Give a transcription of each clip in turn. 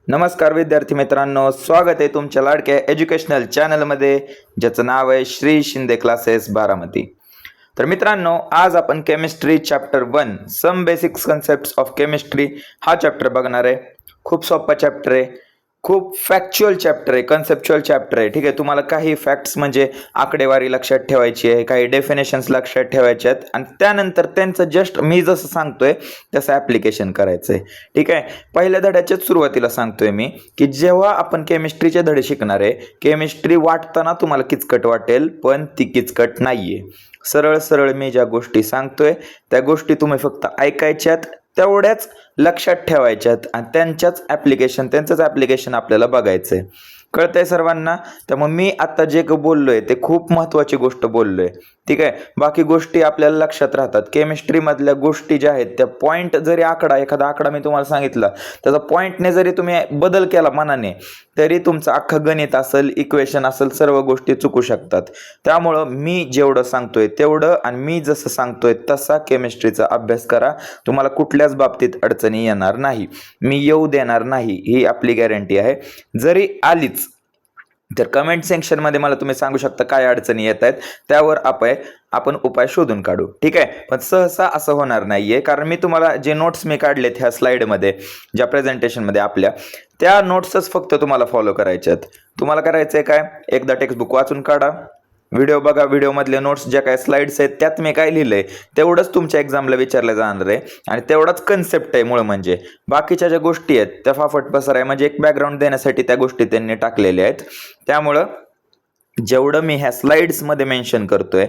नमस्कार विद्यार्थी मित्रांनो, स्वागत आहे तुमच्या लाडक्या एज्युकेशनल चॅनलमध्ये, ज्याचं नाव आहे श्री शिंदे क्लासेस बारामती. तर मित्रांनो, आज आपण chemistry chapter 1 some basics concepts of chemistry हा चॅप्टर बघणार आहे. खूप सोपा चॅप्टर आहे, खूप फॅक्च्युअल चॅप्टर आहे, कन्सेप्च्युअल चॅप्टर आहे. ठीक आहे, तुम्हाला काही फॅक्ट्स म्हणजे आकडेवारी लक्षात ठेवायची आहे, काही डेफिनेशन्स लक्षात ठेवायचे आहेत आणि त्यानंतर त्यांचं जस्ट मी जसं सांगतोय तसं ॲप्लिकेशन करायचं आहे. ठीक आहे, पहिल्या धड्याच्याच सुरुवातीला सांगतोय मी की जेव्हा आपण केमिस्ट्रीचे धडे शिकणार आहे, केमिस्ट्री वाटताना तुम्हाला किचकट वाटेल, पण ती किचकट नाहीये. सरळ सरळ मी ज्या गोष्टी सांगतोय त्या गोष्टी तुम्ही फक्त ऐकायच्यात, तेवढ्याच लक्षात ठेवायच्यात आणि त्यांचंच ॲप्लिकेशन आपल्याला बघायचंय. कळतंय सर्वांना? त्यामुळे मी आता जे बोललोय ते खूप महत्त्वाची गोष्ट बोललोय. ठीक आहे, बाकी गोष्टी आपल्याला लक्षात राहतात. केमिस्ट्रीमधल्या गोष्टी ज्या आहेत त्या पॉईंट जरी एखादा आकडा मी तुम्हाला सांगितला, त्याचा पॉईंटने जरी तुम्ही बदल केला मनाने, तरी तुमचं अख्खं गणित असेल, इक्वेशन असेल, सर्व गोष्टी चुकू शकतात. त्यामुळं मी जेवढं सांगतोय तेवढं आणि मी जसं सांगतोय तसा केमिस्ट्रीचा अभ्यास करा. तुम्हाला कुठल्याच बाबतीत अडचणी येणार नाही, मी येऊ देणार नाही, ही आपली गॅरंटी आहे. जरी आलीच तर कमेंट सेक्शनमध्ये मला तुम्ही सांगू शकता काय अडचणी येत आहेत, त्यावर आपण उपाय शोधून काढू. ठीक आहे, पण सहसा असं होणार नाहीये, कारण मी तुम्हाला जे नोट्स मी काढलेत ह्या स्लाइडमध्ये, ज्या प्रेझेंटेशनमध्ये आपल्या, त्या नोट्सच फक्त तुम्हाला फॉलो करायच्यात. तुम्हाला करायचंय काय, एकदा टेक्स्टबुक वाचून काढा, व्हिडिओ बघा, व्हिडिओमधले नोट्स ज्या काय स्लाइड्स आहेत त्यात मी काय लिहिलंय तेवढंच तुमच्या एक्झामला विचारलं जाणार आहे आणि तेवढाच कन्सेप्ट आहे. मुळं म्हणजे बाकीच्या ज्या गोष्टी आहेत त्या फाफट पसार आहे, म्हणजे एक बॅकग्राऊंड देण्यासाठी त्या गोष्टी त्यांनी टाकलेल्या आहेत. त्यामुळं जेवढं मी ह्या स्लाइड्समध्ये मेन्शन करतोय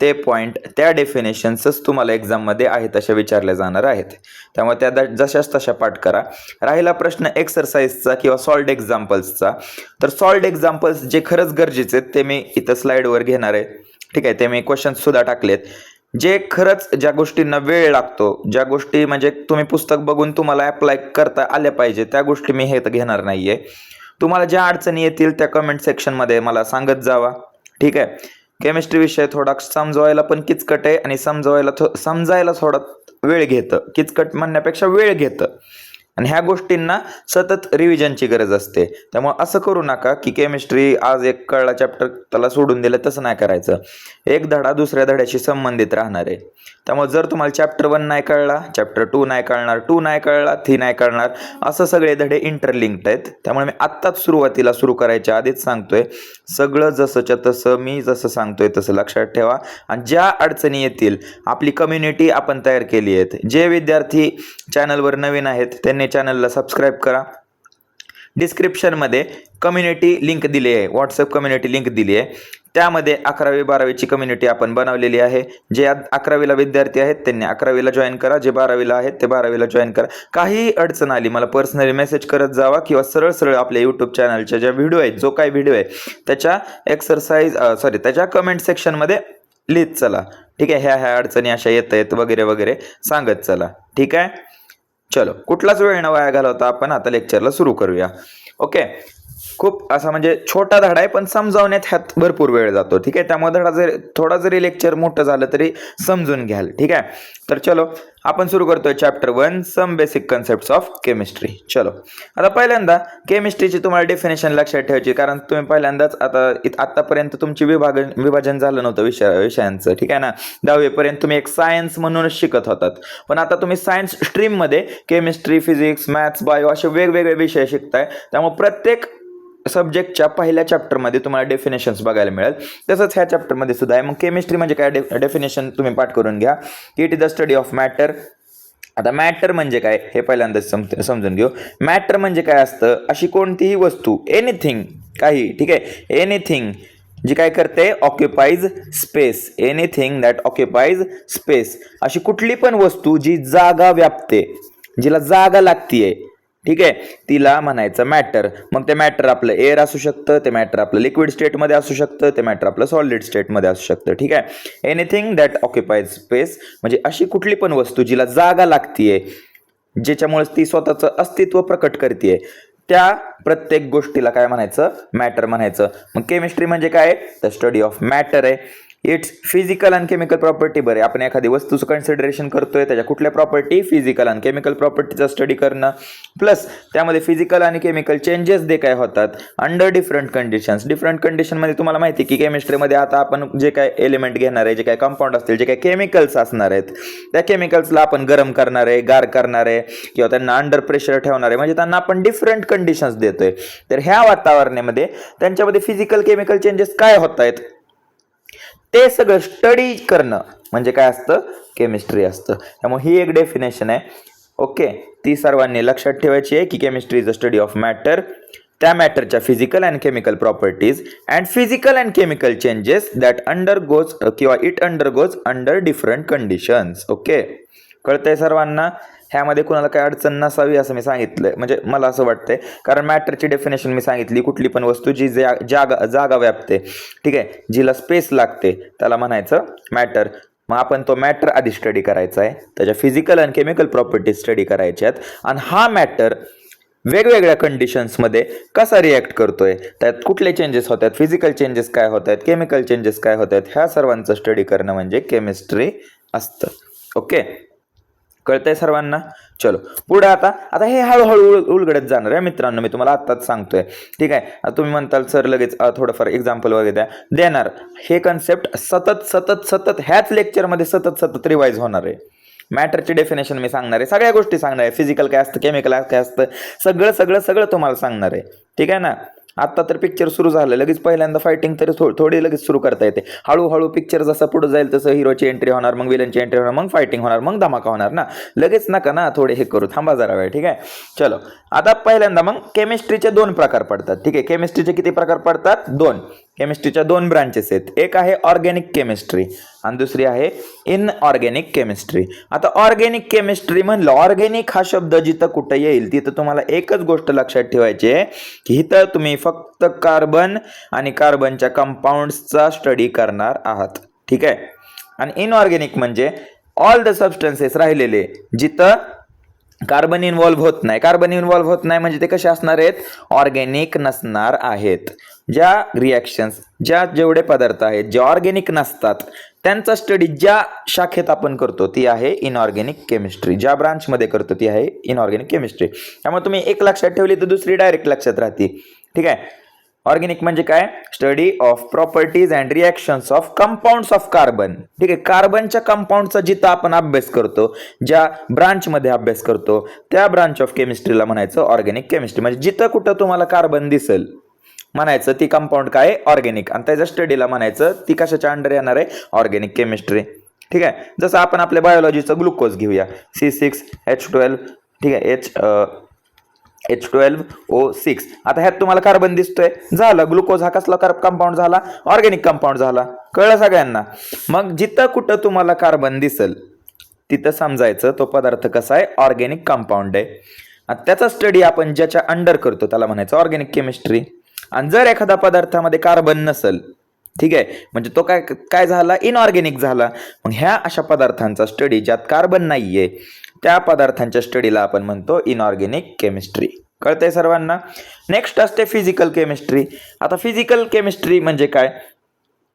ते पॉईंट, त्या डेफिनेशन्सच तुम्हाला एक्झाममध्ये आहे तशा विचारल्या जाणार आहेत. त्यामुळे त्या जशाच तशा पाठ करा. राहिला प्रश्न एक्सरसाइजचा किंवा सॉल्ड एक्झाम्पल्सचा, तर सॉल्ड एक्झाम्पल्स जे खरंच गरजेचे आहेत ते मी इथं स्लाइडवर घेणार आहे. ठीक आहे, ते मी क्वेश्चन्स सुद्धा टाकलेत. जे खरंच ज्या गोष्टींना वेळ लागतो, ज्या गोष्टी म्हणजे तुम्ही पुस्तक बघून तुम्हाला अप्लाय करता आल्या पाहिजे, त्या गोष्टी मी हे घेणार नाहीये. तुम्हाला ज्या अडचणी येतील त्या कमेंट सेक्शनमध्ये मला सांगत जावा. ठीक आहे, केमिस्ट्री विषय थोडा समजवायला पण किचकट आहे आणि समजायला थोडा वेळ घेतं. किचकट म्हणण्यापेक्षा वेळ घेतं आणि ह्या गोष्टींना सतत रिव्हिजनची गरज असते. त्यामुळे असं करू नका की केमिस्ट्री आज एक कळला चॅप्टर त्याला सोडून दिलं, तसं नाही करायचं. एक धडा दुसऱ्या धड्याशी संबंधित राहणार आहे. त्यामुळे जर तुम्हाला चॅप्टर 1 नाही कळला, चॅप्टर 2 नाही कळणार, 2 नाही कळला, 3 नाही कळणार, असं सगळे धडे इंटरलिंक्ड आहेत. त्यामुळे मी आत्ताच सुरुवातीला सुरू करायच्या आधीच सांगतोय, सगळं जसंच्या तसं मी जसं सांगतोय तसं लक्षात ठेवा. आणि ज्या अडचणी येतील, आपली कम्युनिटी आपण तयार केली आहेत. जे विद्यार्थी चॅनलवर नवीन आहेत त्यांनी चॅनलला सबस्क्राईब करा. डिस्क्रिप्शनमध्ये कम्युनिटी लिंक दिली आहे, व्हॉट्सअप कम्युनिटी लिंक दिली आहे. त्यामध्ये 11वी 12वीची कम्युनिटी आपण बनवलेली आहे. जे 11वीला विद्यार्थी आहेत त्यांनी 11वीला जॉईन करा, जे 12वीला आहेत ते 12वीला जॉईन करा. काही अडचण आली मला पर्सनली मेसेज करत जावा किंवा सरळ सरळ आपल्या यूट्यूब चॅनलच्या ज्या व्हिडिओ आहेत, जो काही व्हिडिओ आहे त्याच्या त्याच्या कमेंट सेक्शनमध्ये लिहित चला. ठीक आहे, ह्या अडचणी अशा येत आहेत वगैरे वगैरे सांगत चला. ठीक आहे, चलो, कुठलाच वेळ न वाया घालवता आपण आता लेक्चरला सुरू करूया. ओके, खूप असा म्हणजे छोटा धडा आहे पण समजावण्यात ह्यात भरपूर वेळ जातो. ठीक आहे, त्यामुळे थोडा जरी लेक्चर मोठं झालं तरी समजून घ्याल. ठीक आहे, तर चलो आपण सुरू करतोय chapter 1 some basic concepts of chemistry. चलो, आता पहिल्यांदा केमिस्ट्रीची तुम्हाला डेफिनेशन लक्षात ठेवायची, कारण तुम्ही पहिल्यांदाच आतापर्यंत तुमची विभाजन झालं नव्हतं विषयांचं. ठीक आहे ना, 10वी पर्यंत तुम्ही एक सायन्स म्हणूनच शिकत होतात, पण आता तुम्ही सायन्स स्ट्रीममध्ये केमिस्ट्री, फिजिक्स, मॅथ्स, बायो असे वेगवेगळे विषय शिकताय. त्यामुळे प्रत्येक सब्जेक्टच्या पहिल्या चॅप्टरमध्ये तुम्हाला डेफिनेशन्स बघायला मिळेल. तसंच ह्या चॅप्टरमध्ये सुद्धा आहे. मग केमिस्ट्री म्हणजे काय, डेफिनेशन तुम्ही पाठ करून घ्या. It is the study of matter. आता मॅटर म्हणजे काय हे पहिल्यांदा समजून घेऊ. मॅटर म्हणजे काय असतं, अशी कोणतीही वस्तू, एनिथिंग, काही, ठीक आहे, एनिथिंग जी काय करते, occupies space. Anything that occupies space, अशी कुठली पण वस्तू जी जागा व्यापते, जिला जागा लागतीये, ठीक आहे, तिला म्हणायचं मॅटर. मग ते मॅटर आपलं एअर असू शकतं, ते मॅटर आपलं लिक्विड स्टेटमध्ये असू शकतं, ते मॅटर आपलं सॉलिड स्टेटमध्ये असू शकतं. ठीक आहे, एनिथिंग दॅट ऑक्युपाईज स्पेस म्हणजे अशी कुठली पण वस्तू जिला जागा लागतीये, ज्याच्यामुळे ती स्वतःचं अस्तित्व प्रकट करते, त्या प्रत्येक गोष्टीला काय म्हणायचं, मॅटर म्हणायचं. मग केमिस्ट्री म्हणजे काय, द स्टडी ऑफ मॅटर आहे. It's physical and chemical property. बरे, आपण एखादी वस्तूचं कन्सिडरेशन करतोय, त्याच्या कुठल्या प्रॉपर्टी, फिजिकल आणि केमिकल प्रॉपर्टीचा स्टडी करणं, प्लस त्यामध्ये फिजिकल आणि केमिकल चेंजेस जे काय होतात अंडर डिफरंट कंडिशन्स. डिफरंट कंडिशनमध्ये तुम्हाला माहिती की केमिस्ट्रीमध्ये आता आपण जे काय एलिमेंट घेणार आहे, जे काय कंपाऊंड असतील, जे काय केमिकल्स असणार आहेत, त्या केमिकल्सला आपण गरम करणार आहे, गार करणार आहे किंवा त्यांना अंडर प्रेशर ठेवणार आहे, म्हणजे त्यांना आपण डिफरंट कंडिशन्स देतोय. तर ह्या वातावरणामध्ये त्यांच्यामध्ये फिजिकल केमिकल चेंजेस काय होत आहेत ते सगळं स्टडी करणं म्हणजे काय असतं, केमिस्ट्री असतं. त्यामुळे ही एक डेफिनेशन आहे. ओके, ती सर्वांनी लक्षात ठेवायची आहे की chemistry is a study of matter, त्या मॅटरच्या physical and chemical properties and physical and chemical changes that undergoes किंवा it undergoes under different conditions. Okay, कळतंय सर्वांना? ह्यामध्ये कुणाला काही अडचण नसावी असं मी सांगितलंय, म्हणजे मला असं वाटतंय, कारण मॅटरची डेफिनेशन मी सांगितली, कुठली पण वस्तू जी जागा व्यापते, ठीक आहे, जिला स्पेस लागते त्याला म्हणायचं मॅटर. मग आपण तो मॅटर आधी स्टडी करायचा आहे, त्याच्या फिजिकल आणि केमिकल प्रॉपर्टीज स्टडी करायच्या आहेत, आणि हा मॅटर वेगवेगळ्या कंडिशन्समध्ये कसा रिॲक्ट करतोय, त्यात कुठले चेंजेस होत आहेत, फिजिकल चेंजेस काय होत आहेत, केमिकल चेंजेस काय होत आहेत, ह्या सर्वांचं स्टडी करणं म्हणजे केमिस्ट्री असतं. ओके, कळतंय सर्वांना? चलो पुढे आता हे हळूहळू उलगडत जाणार आहे मित्रांनो, मी तुम्हाला आत्ताच सांगतोय, ठीक आहे. आता तुम्ही म्हणताल सर लगेच थोडंफार एक्झाम्पल वगैरे देणार, हे कन्सेप्ट सतत सतत सतत ह्याच लेक्चरमध्ये सतत सतत रिवाइज होणार आहे. मॅटरची डेफिनेशन मी सांगणार आहे, सगळ्या गोष्टी सांगणार आहे, फिजिकल काय असतं, केमिकल काय असतं, सगळं सगळं सगळं तुम्हाला सांगणार आहे, ठीक आहे ना. आता तर पिक्चर सुरू झालं, लगेच पहिल्यांदा फायटिंग तरी थोडी लगेच सुरू करता येते. हळूहळू पिक्चर जसं पुढे जाईल तसं हिरोची एंट्री होणार, मग विलनची एंट्री होणार, मग फायटिंग होणार, मग धमाका होणार ना. लगेच नका ना, थोडे हे करू, थांबा जरा वेळ, ठीक आहे. चलो आता पहिल्यांदा मग केमिस्ट्रीचे 2 प्रकार पडतात, ठीक आहे. केमिस्ट्रीचे किती प्रकार पडतात? 2. केमिस्ट्रीच्या 2 ब्रांचेस आहेत, एक आहे ऑर्गॅनिक केमिस्ट्री आणि दुसरी आहे इनऑर्गॅनिक केमिस्ट्री. आता ऑर्गॅनिक केमिस्ट्री म्हणलं, ऑर्गॅनिक हा शब्द जिथं कुठं येईल तिथं तुम्हाला एकच गोष्ट लक्षात ठेवायची आहे की इथं तुम्ही फक्त कार्बन आणि कार्बनच्या कंपाऊंड्सचा स्टडी करणार आहात, ठीक आहे. आणि इनऑर्गॅनिक म्हणजे ऑल द सबस्टन्सेस राहिलेले जिथं कार्बन इन्व्हॉल्व्ह होत नाही. कार्बन इन्व्हॉल्व्ह होत नाही म्हणजे ते कसे असणार आहेत? ऑर्गॅनिक नसणार आहेत. ज्या रिॲक्शन्स, जेवढे पदार्थ आहेत जे ऑर्गॅनिक नसतात त्यांचा स्टडी ज्या शाखेत आपण करतो ती आहे इनऑर्गॅनिक केमिस्ट्री, ज्या ब्रांचमध्ये करतो ती आहे इनऑर्गॅनिक केमिस्ट्री. त्यामुळे तुम्ही एक लक्षात ठेवली तर दुसरी डायरेक्ट लक्षात राहते, ठीक आहे. ऑर्गॅनिक म्हणजे काय? Study of properties and reactions of compounds of carbon, ठीक आहे. कार्बनच्या कंपाऊंडचा जिथं आपण अभ्यास करतो, ज्या ब्रांचमध्ये अभ्यास करतो त्या ब्रांच ऑफ केमिस्ट्रीला म्हणायचं ऑर्गॅनिक केमिस्ट्री. म्हणजे जिथं कुठं तुम्हाला कार्बन दिसेल म्हणायचं ती कंपाऊंड काय? ऑर्गॅनिक. आणि त्याच्या स्टडीला म्हणायचं ती कशाच्या अंडर येणार आहे? ऑर्गॅनिक केमिस्ट्री, ठीक आहे. जसं आपण आपल्या बायोलॉजीचं ग्लुकोज घेऊया, C6H12, ठीक आहे, H12O6. आता ह्यात तुम्हाला कार्बन दिसतोय, झालं ग्लुकोज. हा कसला कंपाऊंड झाला? ऑर्गॅनिक कंपाऊंड झाला. कळलं सगळ्यांना? मग जिथं कुठं तुम्हाला कार्बन दिसेल तिथं समजायचं तो पदार्थ कसा आहे? ऑर्गॅनिक कंपाऊंड आहे. आणि त्याचा स्टडी आपण ज्याच्या अंडर करतो त्याला म्हणायचं ऑर्गॅनिक केमिस्ट्री. आणि जर एखादा पदार्थामध्ये कार्बन नसेल, ठीक आहे, म्हणजे तो काय झाला? इनऑर्गॅनिक झाला. मग ह्या अशा पदार्थांचा स्टडी ज्यात कार्बन नाहीये त्या पदार्थांच्या स्टडीला आपण म्हणतो इनऑर्गॅनिक केमिस्ट्री. कळतंय सर्वांना? नेक्स्ट असते फिजिकल केमिस्ट्री. आता फिजिकल केमिस्ट्री म्हणजे काय?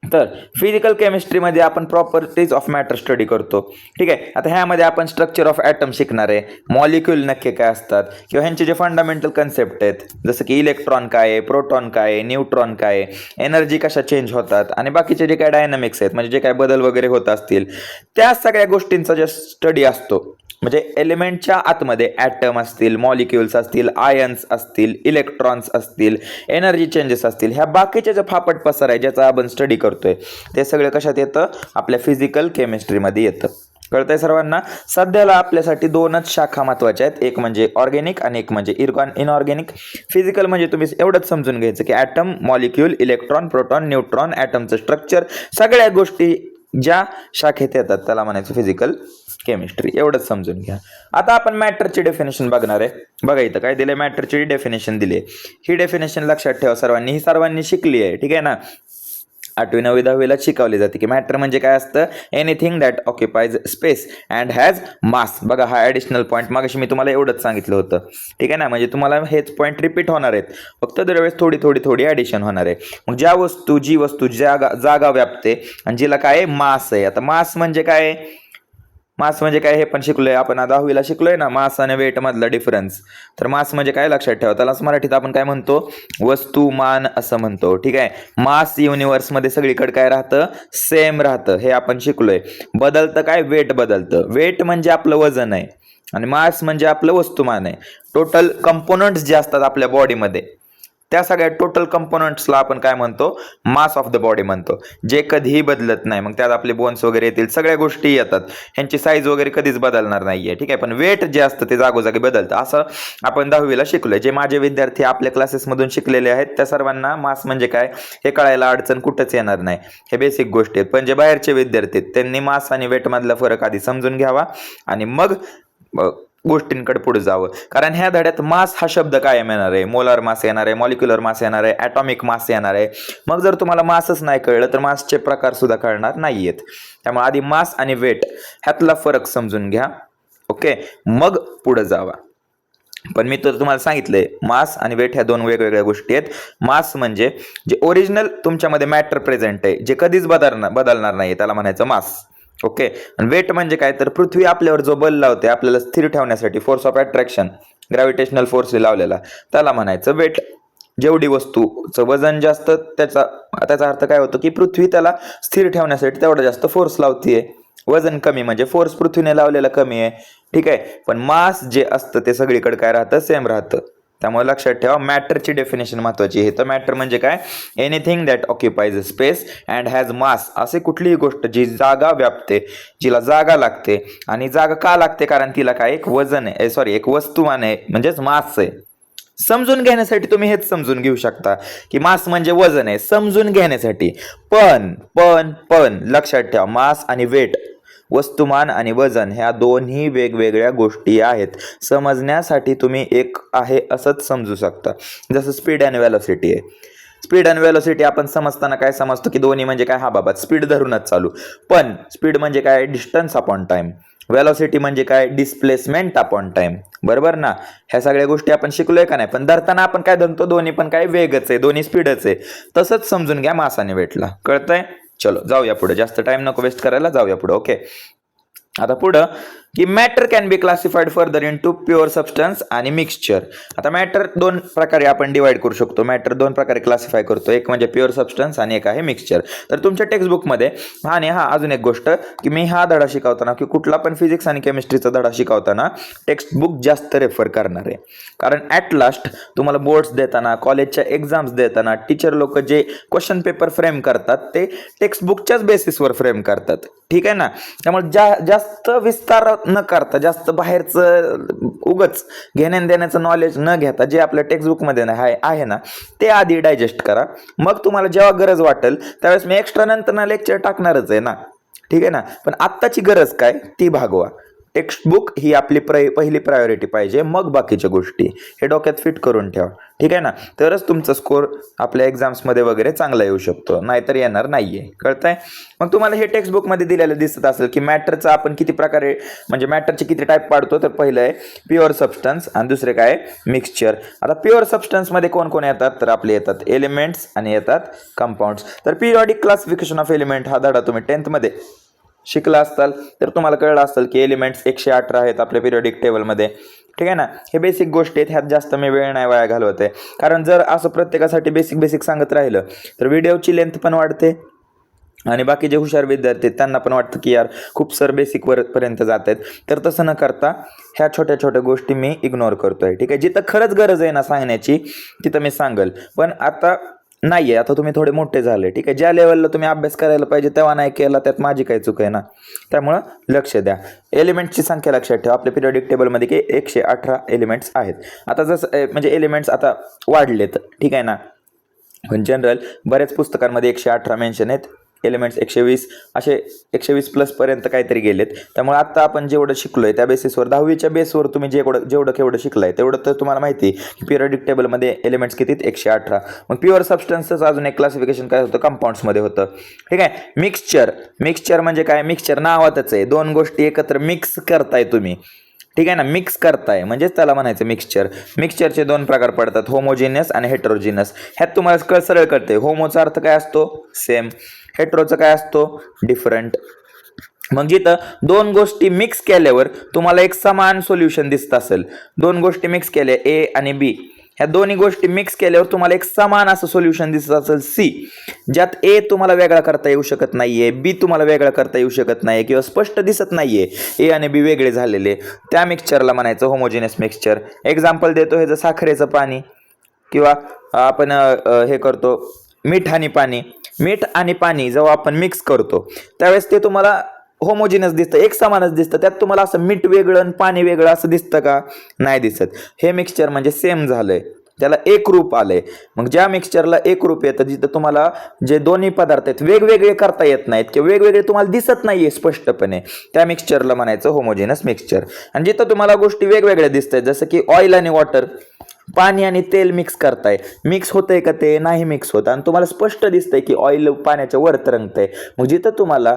तर फिजिकल केमिस्ट्रीमध्ये आपण प्रॉपर्टीज ऑफ मॅटर स्टडी करतो, ठीक आहे. आता ह्यामध्ये आपण स्ट्रक्चर ऑफ ॲटम शिकणार आहे, मॉलिक्यूल नक्की काय असतात किंवा ह्यांचे जे फंडामेंटल कन्सेप्ट आहेत, जसं की इलेक्ट्रॉन काय आहे, प्रोटॉन काय आहे, न्यूट्रॉन काय आहे, एनर्जी कशा चेंज होतात आणि बाकीचे जे काय डायनामिक्स आहेत, म्हणजे जे काय बदल वगैरे होत असतील त्या सगळ्या गोष्टींचा जे स्टडी असतो. म्हणजे एलिमेंटच्या आतमध्ये ॲटम असतील, मॉलिक्युल्स असतील, आयन्स असतील, इलेक्ट्रॉन्स असतील, एनर्जी चेंजेस असतील, ह्या बाकीचे जे फापट पसार आहे ज्याचा आपण स्टडी करतोय ते सगळं कशात येतं? आपल्या फिजिकल केमिस्ट्रीमध्ये येतं. कळतंय सर्वांना? सध्याला आपल्यासाठी 2च शाखा महत्वाच्या आहेत, एक म्हणजे ऑर्गॅनिक आणि एक म्हणजे इनऑर्गॅनिक. फिजिकल म्हणजे तुम्ही एवढंच समजून घ्यायचं की atom, molecule, electron, proton, neutron, ॲटमचं स्ट्रक्चर, सगळ्या गोष्टी ज्या शाखेत येतात त्याला म्हणायचं फिजिकल केमिस्ट्री. एवढंच समजून घ्या. आता आपण मॅटरची डेफिनेशन बघणार आहे. बघा इथं काय दिले, मॅटरची डेफिनेशन दिली. ही डेफिनेशन लक्षात ठेवा सर्वांनी, ही सर्वांनी शिकली आहे, ठीक आहे ना. 8वी 9वी 10वीला शिकवली जाते की मॅटर म्हणजे काय असतं, anything that occupies space and has mass. बघा हा ॲडिशनल पॉईंट मागाशी मी तुम्हाला एवढंच सांगितलं होतं, ठीक आहे ना. म्हणजे तुम्हाला हेच पॉईंट रिपीट होणार आहेत, फक्त दरवेळेस थोडी ॲडिशन होणार आहे. मग जी वस्तू जागा व्यापते आणि जिला काय आहे, मास आहे. आता मास म्हणजे काय, मास म्हणजे काय हे पण शिकलोय आपण, 10वीला शिकलोय ना मास आणि वेट मधला डिफरन्स. तर मास म्हणजे काय लक्षात ठेवा, त्यालाच मराठीत आपण काय म्हणतो, वस्तुमान असं म्हणतो, ठीक आहे. मास युनिव्हर्स मध्ये सगळीकडे काय राहतं, सेम राहतं, हे आपण शिकलोय. बदलतं काय, वेट बदलतं. वेट म्हणजे आपलं वजन आहे आणि मास म्हणजे आपलं वस्तुमान आहे. टोटल कंपोनंट्स जे असतात आपल्या बॉडीमध्ये, त्या सगळ्या टोटल कंपोनंट्सला आपण काय म्हणतो, मास ऑफ द बॉडी म्हणतो, जे कधीही बदलत नाही. मग त्यात आपले बोन्स वगैरे येतील, सगळ्या गोष्टी येतात, ह्यांची साईज वगैरे कधीच बदलणार नाहीये, ठीक आहे. पण वेट जे असतं ते जागोजागी बदलतं, असं आपण 10वीला शिकलोय. जे माझे विद्यार्थी आपल्या क्लासेसमधून शिकलेले आहेत त्या सर्वांना मास म्हणजे काय हे कळायला अडचण कुठंच येणार नाही, हे बेसिक गोष्टी आहेत. पण जे बाहेरचे विद्यार्थी आहेत त्यांनी मास आणि वेट मधला फरक आधी समजून घ्यावा आणि मग गोष्टींकडे पुढे जावं. कारण ह्या धड्यात मास हा शब्द कायम येणार आहे, मोलार मास येणार आहे, मॉलिक्युलर मास येणार आहे, ॲटॉमिक मास येणार आहे. मग जर तुम्हाला मासच नाही कळलं तर मासचे प्रकार सुद्धा कळणार नाहीयेत. त्यामुळे आधी मास आणि वेट ह्यातला फरक समजून घ्या, ओके, मग पुढे जावा. पण मी तर तुम्हाला सांगितलंय मास आणि वेट ह्या दोन वेगवेगळ्या गोष्टी आहेत. मास म्हणजे जे ओरिजिनल तुमच्यामध्ये मॅटर प्रेझेंट आहे, जे कधीच बदलणार नाही, त्याला म्हणायचं मास, ओके. आणि वेट म्हणजे काय, तर पृथ्वी आपल्यावर जो बल लावते आपल्याला स्थिर ठेवण्यासाठी, force of attraction, gravitational force लावलेला, त्याला म्हणायचं वेट. जेवढी वस्तूचं वजन जास्त त्याचा अर्थ काय होतो की पृथ्वी त्याला स्थिर ठेवण्यासाठी तेवढा जास्त फोर्स लावतीये. वजन कमी म्हणजे फोर्स पृथ्वीने लावलेला कमी आहे, ठीक आहे. पण मास जे असतं ते सगळीकडे काय राहतं, सेम राहतं. त्यामुळे लक्षात ठेवा मॅटरची डेफिनेशन महत्वाची आहे. तर मॅटर म्हणजे काय, anything that occupies space and has mass. असे कुठलीही गोष्ट जी जागा व्यापते, जिला जागा लागते. आणि जागा का लागते, कारण तिला काय एक वजन आहे, एक वस्तुमान आहे, म्हणजेच मास आहे. समजून घेण्यासाठी तुम्ही हेच समजून घेऊ शकता की मास म्हणजे वजन आहे, समजून घेण्यासाठी. पण लक्षात ठेवा मास आणि वेट, वस्तुमान आणि वजन ह्या दोन्ही वेगवेगळ्या गोष्टी आहेत. समजण्यासाठी तुम्ही एक आहे असंच समजू शकता. जसं स्पीड अँड व्हेलॉसिटी आहे. स्पीड अँड व्हेलॉसिटी आपण समजताना काय समजतो की दोन्ही म्हणजे काय, हा बाबा स्पीड धरूनच चालू. पण स्पीड म्हणजे काय, डिस्टन्स अपॉन टाइम. व्हेलॉसिटी म्हणजे काय, डिस्प्लेसमेंट अपॉन टाइम, बरोबर ना. ह्या सगळ्या गोष्टी आपण शिकलोय का नाही. पण धरताना आपण काय धरतो, दोन्ही पण काय वेगच आहे, दोन्ही स्पीडच आहे. तसंच समजून घ्या मास आणि वेटला, कळतंय. चलो जाऊया पुढे, जास्त टाइम नको वेस्ट करायला, जाऊया पुढे, ओके. आता पुढं की matter can be classified further into pure substance आणि मिक्सचर. आता मॅटर दोन प्रकारे आपण डिवाइड करू शकतो. मॅटर दोन प्रकारे क्लासिफाय करतो, एक म्हणजे प्युअर सबस्टन्स आणि एक आहे मिक्सचर. तर तुमच्या टेक्स्टबुकमध्ये आणि अजून एक गोष्ट की मी हा धडा शिकवताना की कुठला पण फिजिक्स आणि केमिस्ट्रीचा धडा शिकवताना टेक्स्टबुक जास्त रेफर करणार आहे. कारण ॲट लास्ट तुम्हाला बोर्ड्स देताना, कॉलेजच्या एक्झाम्स देताना टीचर लोक जे क्वेश्चन पेपर फ्रेम करतात ते टेक्स्टबुकच्याच बेसिसवर फ्रेम करतात, ठीक आहे ना. त्यामुळे जास्त विस्तार न करता, जास्त बाहेरचं उगच घेण्या देण्याचं नॉलेज न घेता, जे आपल्या टेक्स्टबुकमध्ये आहे ना ते आधी डायजेस्ट करा. मग तुम्हाला जेव्हा गरज वाटेल त्यावेळेस मी एक्स्ट्रा नंतर लेक्चर टाकणारच आहे ना, ठीक आहे ना. पण आत्ताची गरज काय ती भागवा. टेक्स्टबुक ही आपली पहिली प्रायोरिटी पाहिजे, मग बाकीच्या गोष्टी. हे डोक्यात फिट करून ठेवा, ठीक आहे ना. तरच तुमचा स्कोर आपल्या एक्झाम्समध्ये वगैरे चांगला येऊ शकतो, नाहीतर येणार नाहीये, कळतंय. मग तुम्हाला हे टेक्स्टबुकमध्ये दिलेलं दिसत असेल की मॅटरचा आपण किती प्रकारे, म्हणजे मॅटरचे किती टाईप पाडतो. तर पहिलं आहे प्युअर सबस्टन्स आणि दुसरे काय, मिक्सचर. आता प्युअर सबस्टन्समध्ये कोण कोण येतात, तर आपले येतात एलिमेंट्स आणि येतात कंपाऊंड्स. तर पिरियॉडिक क्लासिफिकेशन ऑफ एलिमेंट हा धडा तुम्ही 10th मध्ये शिकला असताल तर तुम्हाला कळलं असेल की एलिमेंट्स 118 आहेत आपल्या पिरियॉडिक टेबलमध्ये, ठीक आहे ना. हे बेसिक गोष्टी आहेत, ह्यात जास्त मी वेळ नाही वाया घालवत आहे. कारण जर असं प्रत्येकासाठी बेसिक सांगत राहिलं तर व्हिडिओची लेंथ पण वाढते आणि बाकी जे हुशार विद्यार्थी आहेत त्यांना पण वाटतं की यार खूप सर बेसिक पर्यंत जात आहेत. तर तसं न करता ह्या छोट्या गोष्टी मी इग्नोर करतोय, ठीक आहे. जिथं खरंच गरज आहे ना सांगण्याची तिथं मी सांगल, पण आता नाहीये. आता तुम्ही थोडे मोठे झाले, ठीक आहे. ज्या लेवलला तुम्ही अभ्यास करायला पाहिजे तेव्हा नाही केला, त्यात माझी काही चूक आहे ना. त्यामुळं लक्ष द्या. एलिमेंट्सची संख्या लक्षात ठेवा. आपल्या पिरियॉडिक टेबलमध्ये की 118 एलिमेंट्स आहेत. आता जसं म्हणजे एलिमेंट्स आता वाढलेत, ठीक आहे ना. पण जनरल बऱ्याच पुस्तकांमध्ये 118 मेन्शन आहेत, एलिमेंट्स 120 असे 120 प्लस पर्यंत काहीतरी गेलेत. त्यामुळे आता आपण जेवढं शिकलोय त्या बेसिसवर 10वीच्या बेसवर तुम्ही जेवढं केवढं शिकलाय तेवढं तर तुम्हाला माहिती की पिरियडिक टेबलमध्ये एलिमेंट्स किती 118. मग प्युअर सबस्टन्सचं अजून एक क्लासिफिकेशन काय होतं, कंपाऊंड्समध्ये होतं. ठीक आहे. मिक्सचर म्हणजे काय, मिक्सचर नावातच आहे, दोन गोष्टी एकत्र मिक्स करताय तुम्ही. ठीक आहे ना, मिक्स करताय म्हणजेच त्याला म्हणायचं मिक्सचर. मिक्सचरचे दोन प्रकार पडतात, होमोजिनियस आणि हेटेरोजिनियस. ह्यात तुम्हाला सरळ कळते, होमोचा अर्थ काय असतो, सेम. हेटेरोचा काय असतो, डिफरंट. मग जिथं दोन गोष्टी मिक्स केल्यावर तुम्हाला एक समान सोल्युशन दिसत असेल, दोन गोष्टी मिक्स केल्या ए आणि बी, ह्या दोन्ही गोष्टी मिक्स केल्यावर तुम्हाला एक समान असं सोल्युशन दिसत असेल सी, ज्यात ए तुम्हाला वेगळा करता येऊ शकत नाहीये, बी तुम्हाला वेगळा करता येऊ शकत नाही किंवा स्पष्ट दिसत नाहीये ए आणि बी वेगळे झालेले, त्या मिक्सचरला म्हणायचं होमोजिनियस मिक्सचर. एक्झाम्पल देतो, हे जर साखरेचं पाणी किंवा आपण हे करतो मीठ आणि पाणी जेव्हा आपण मिक्स करतो त्यावेळेस ते तुम्हाला होमोजिनस दिसतं, एक समानच दिसतं. त्यात तुम्हाला असं मीठ वेगळं आणि पाणी वेगळं असं दिसतं का, नाही दिसत. हे मिक्सचर म्हणजे सेम झालंय, त्याला एक रूप आलंय. मग ज्या मिक्सचरला एक रूप येतं, जिथं तुम्हाला जे दोन्ही पदार्थ आहेत वेगवेगळे करता येत नाहीत किंवा वेगवेगळे तुम्हाला दिसत नाहीये स्पष्टपणे, त्या मिक्सचरला म्हणायचं होमोजिनस मिक्सचर. आणि जिथं तुम्हाला गोष्टी वेगवेगळ्या दिसत आहेत, जसं की ऑइल आणि वॉटर, पाणी आणि तेल मिक्स करताय, मिक्स होतंय का, ते नाही मिक्स होत आणि तुम्हाला स्पष्ट दिसतंय की ऑइल पाण्याच्या वर तरंगतंय. मग जिथं तुम्हाला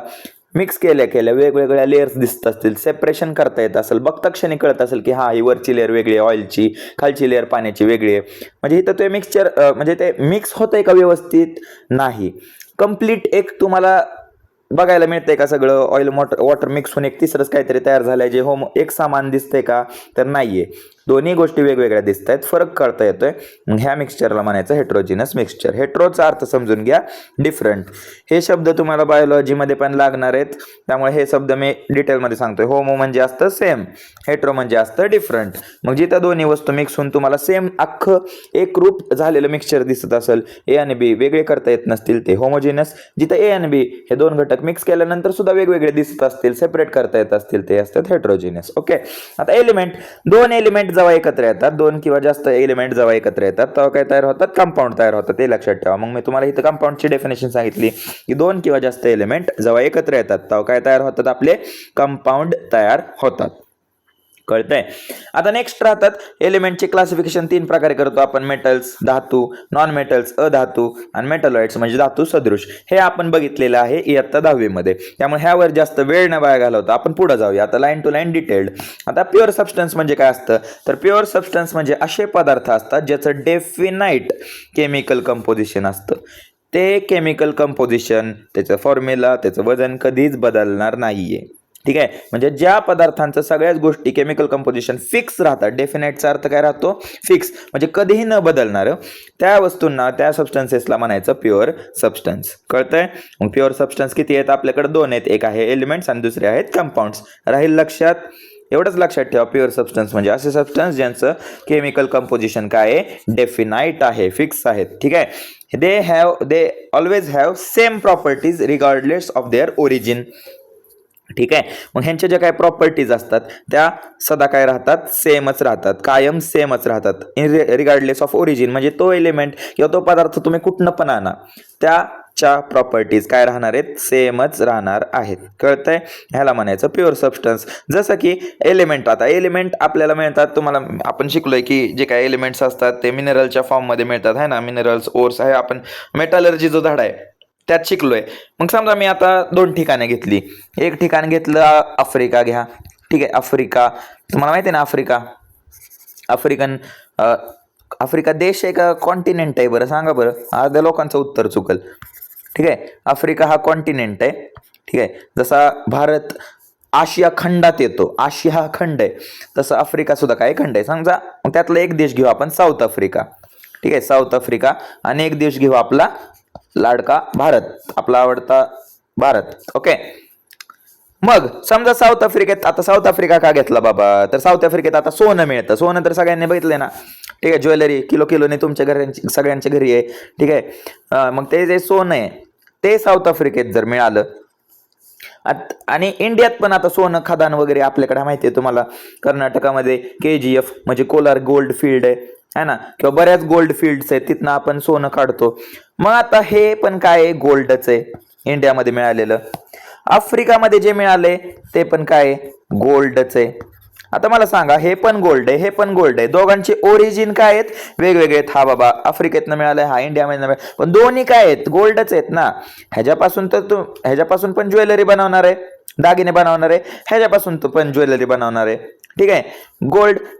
मिक्स केल्या वेगवेगळ्या लेयर्स दिसत असतील, सेपरेशन करता येत असेल, बघता क्षणी कळत असेल की हा ही वरची लेअर वेगळी आहे ऑइलची, खालची लेअर पाण्याची वेगळी आहे. म्हणजे इथं ते मिक्सचर म्हणजे ते मिक्स होतंय का व्यवस्थित, नाही. कम्प्लीट एक तुम्हाला बघायला मिळतंय का सगळं ऑइल वॉटर मिक्स होऊन एक तिसरंच काहीतरी तयार झालंय जे एक समान दिसतंय का, तर नाहीये. दोन्ही गोष्टी वेगवेगळ्या दिसत आहेत, फरक कळता येतोय. मग ह्या मिक्सचरला म्हणायचं हेटेरोजिनस मिक्सचर. हेटेरोचा अर्थ समजून घ्या, डिफरंट. हे शब्द तुम्हाला बायोलॉजीमध्ये पण लागणार आहेत, त्यामुळे हे शब्द मी डिटेलमध्ये सांगतोय. होमो म्हणजे असतं सेम, हेटेरो म्हणजे असतं डिफरंट. मग जिथं दोन्ही वस्तू मिक्स होऊन तुम्हाला सेम अख्खं एक रूप झालेलं मिक्सचर दिसत असेल, ए आणि बी वेगळे करता येत नसतील, ते होमोजिनस. जिथं ए आणि बी हे दोन घटक मिक्स केल्यानंतर सुद्धा वेगवेगळे दिसत असतील, सेपरेट करता येत असतील, ते असतात हेटेरोजिनस. ओके. आता एलिमेंट, दोन एलिमेंट जेव्हा एकत्र येतात, दोन किंवा जास्त एलिमेंट जेव्हा एकत्र येतात तेव्हा काय तयार होतात, कंपाऊंड तयार होतात. ते लक्षात ठेवा. मग मी तुम्हाला इथं कंपाऊंडची डेफिनेशन सांगितली की दोन किंवा जास्त एलिमेंट जेव्हा एकत्र येतात तेव्हा काय तयार होतात, आपले कंपाऊंड तयार होतात. कळतंय. आता नेक्स्ट राहतात एलिमेंटचे क्लासिफिकेशन. 3 प्रकारे करतो आपण, मेटल्स, धातू, नॉन मेटल्स, अधातू, आणि मेटलॉइड्स म्हणजे धातू सदृश. हे आपण बघितलेलं आहे इयत्ता 10वी मध्ये, त्यामुळे ह्यावर जास्त वेळ न वाया घालवता आपण पुढे जाऊया. आता लाईन टू लाईन डिटेल्ड. आता प्युअर सबस्टन्स म्हणजे काय असतं, तर प्युअर सबस्टन्स म्हणजे असे पदार्थ असतात ज्याचं डेफिनाइट केमिकल कंपोजिशन असतं. ते केमिकल कंपोजिशन, त्याचं फॉर्म्युला, त्याचं वजन कधीच बदलणार नाहीये. ठीक आहे. म्हणजे ज्या पदार्थांचं सगळ्याच गोष्टी केमिकल कंपोजिशन फिक्स राहतात, डेफिनेटचा अर्थ काय राहतो, फिक्स, म्हणजे कधीही न बदलणार, त्या वस्तूंना, त्या सबस्टन्सेसला म्हणायचं प्युअर सबस्टन्स. कळतंय. मग प्युअर सबस्टन्स किती आहेत आपल्याकडे, 2 आहेत, एक आहे एलिमेंट्स आणि दुसरे आहेत कंपाऊंड्स. राहील लक्षात. एवढंच लक्षात ठेवा, प्युअर सबस्टन्स म्हणजे असे सबस्टन्स ज्यांचं केमिकल कंपोजिशन काय आहे, डेफिनाइट आहे, फिक्स आहेत. ठीक आहे. They always have same properties regardless of their origin. ठीक आहे. मग ह्यांच्या ज्या काही प्रॉपर्टीज असतात त्या सदा काय राहतात, सेमच राहतात, कायम सेमच राहतात. रिगार्डलेस ऑफ ओरिजिन म्हणजे तो एलिमेंट किंवा तो पदार्थ तुम्ही कुठनं पण आणा, त्याच्या प्रॉपर्टीज काय राहणार आहेत, सेमच राहणार आहेत. कळतंय. ह्याला म्हणायचं प्युअर सबस्टन्स. जसं की एलिमेंट, आता एलिमेंट आपल्याला मिळतात, तुम्हाला आपण शिकलोय की जे काही एलिमेंट्स असतात ते मिनरलच्या फॉर्ममध्ये मिळतात, है ना. मिनरल्स, ओर्स आहे. आपण मेटलर्जी जो धडा आहे त्यात शिकलोय. मग समजा मी आता 2 ठिकाणे घेतली. एक ठिकाण घेतलं आफ्रिका घ्या. ठीक आहे. आफ्रिका तुम्हाला माहिती आहे ना, आफ्रिका देश आहे का कॉन्टिनेंट आहे, बरं सांगा बरं. अर्ध्या लोकांचं उत्तर चुकल. ठीक आहे. आफ्रिका हा कॉन्टिनेंट आहे. ठीक आहे. जसा भारत आशिया खंडात येतो, आशिया हा खंड आहे, तसं आफ्रिका सुद्धा काय खंड आहे. समजा त्यातला एक देश घेऊ आपण, साऊथ आफ्रिका. ठीक आहे. South Africa. आणि एक देश घेऊ आपला लाडका भारत, आपला आवडता भारत. ओके. मग समजा साऊथ आफ्रिकेत, आता साऊथ आफ्रिका का घेतला बाबा, तर साऊथ आफ्रिकेत आता सोनं मिळतं. सोनं तर सगळ्यांनी बघितलंय ना. ठीक आहे. ज्वेलरी किलोने तुमच्या घरांची, सगळ्यांच्या घरी आहे. ठीक आहे. मग ते जे सोनं आहे ते साऊथ आफ्रिकेत जर मिळालं, आणि इंडियात पण आता सोनं खदान वगैरे आपल्याकडे माहिती आहे तुम्हाला, कर्नाटकामध्ये KGF म्हणजे कोलार गोल्ड फील्ड आहे ना, किंवा बऱ्याच गोल्ड फील्ड्स आहेत, तिथनं आपण सोनं काढतो. मग आता हे पण काय गोल्डच आहे, इंडियामध्ये मिळालेलं. आफ्रिकामध्ये जे मिळाले ते पण काय गोल्डच आहे. आता मला सांगा, हे पण गोल्ड आहे, हे पण गोल्ड आहे, दोघांचे ओरिजिन काय आहेत? वेगवेगळे आहेत. हा बाबा आफ्रिकेतनं मिळालाय, हा इंडियामध्ये मिळाला, पण दोन्ही काय आहेत? गोल्डच आहेत ना. ह्याच्यापासून पण ज्वेलरी बनवणार आहे, दागिने बनवणार आहे, ह्याच्यापासून तो पण ज्वेलरी बनवणार आहे. ठीक आहे.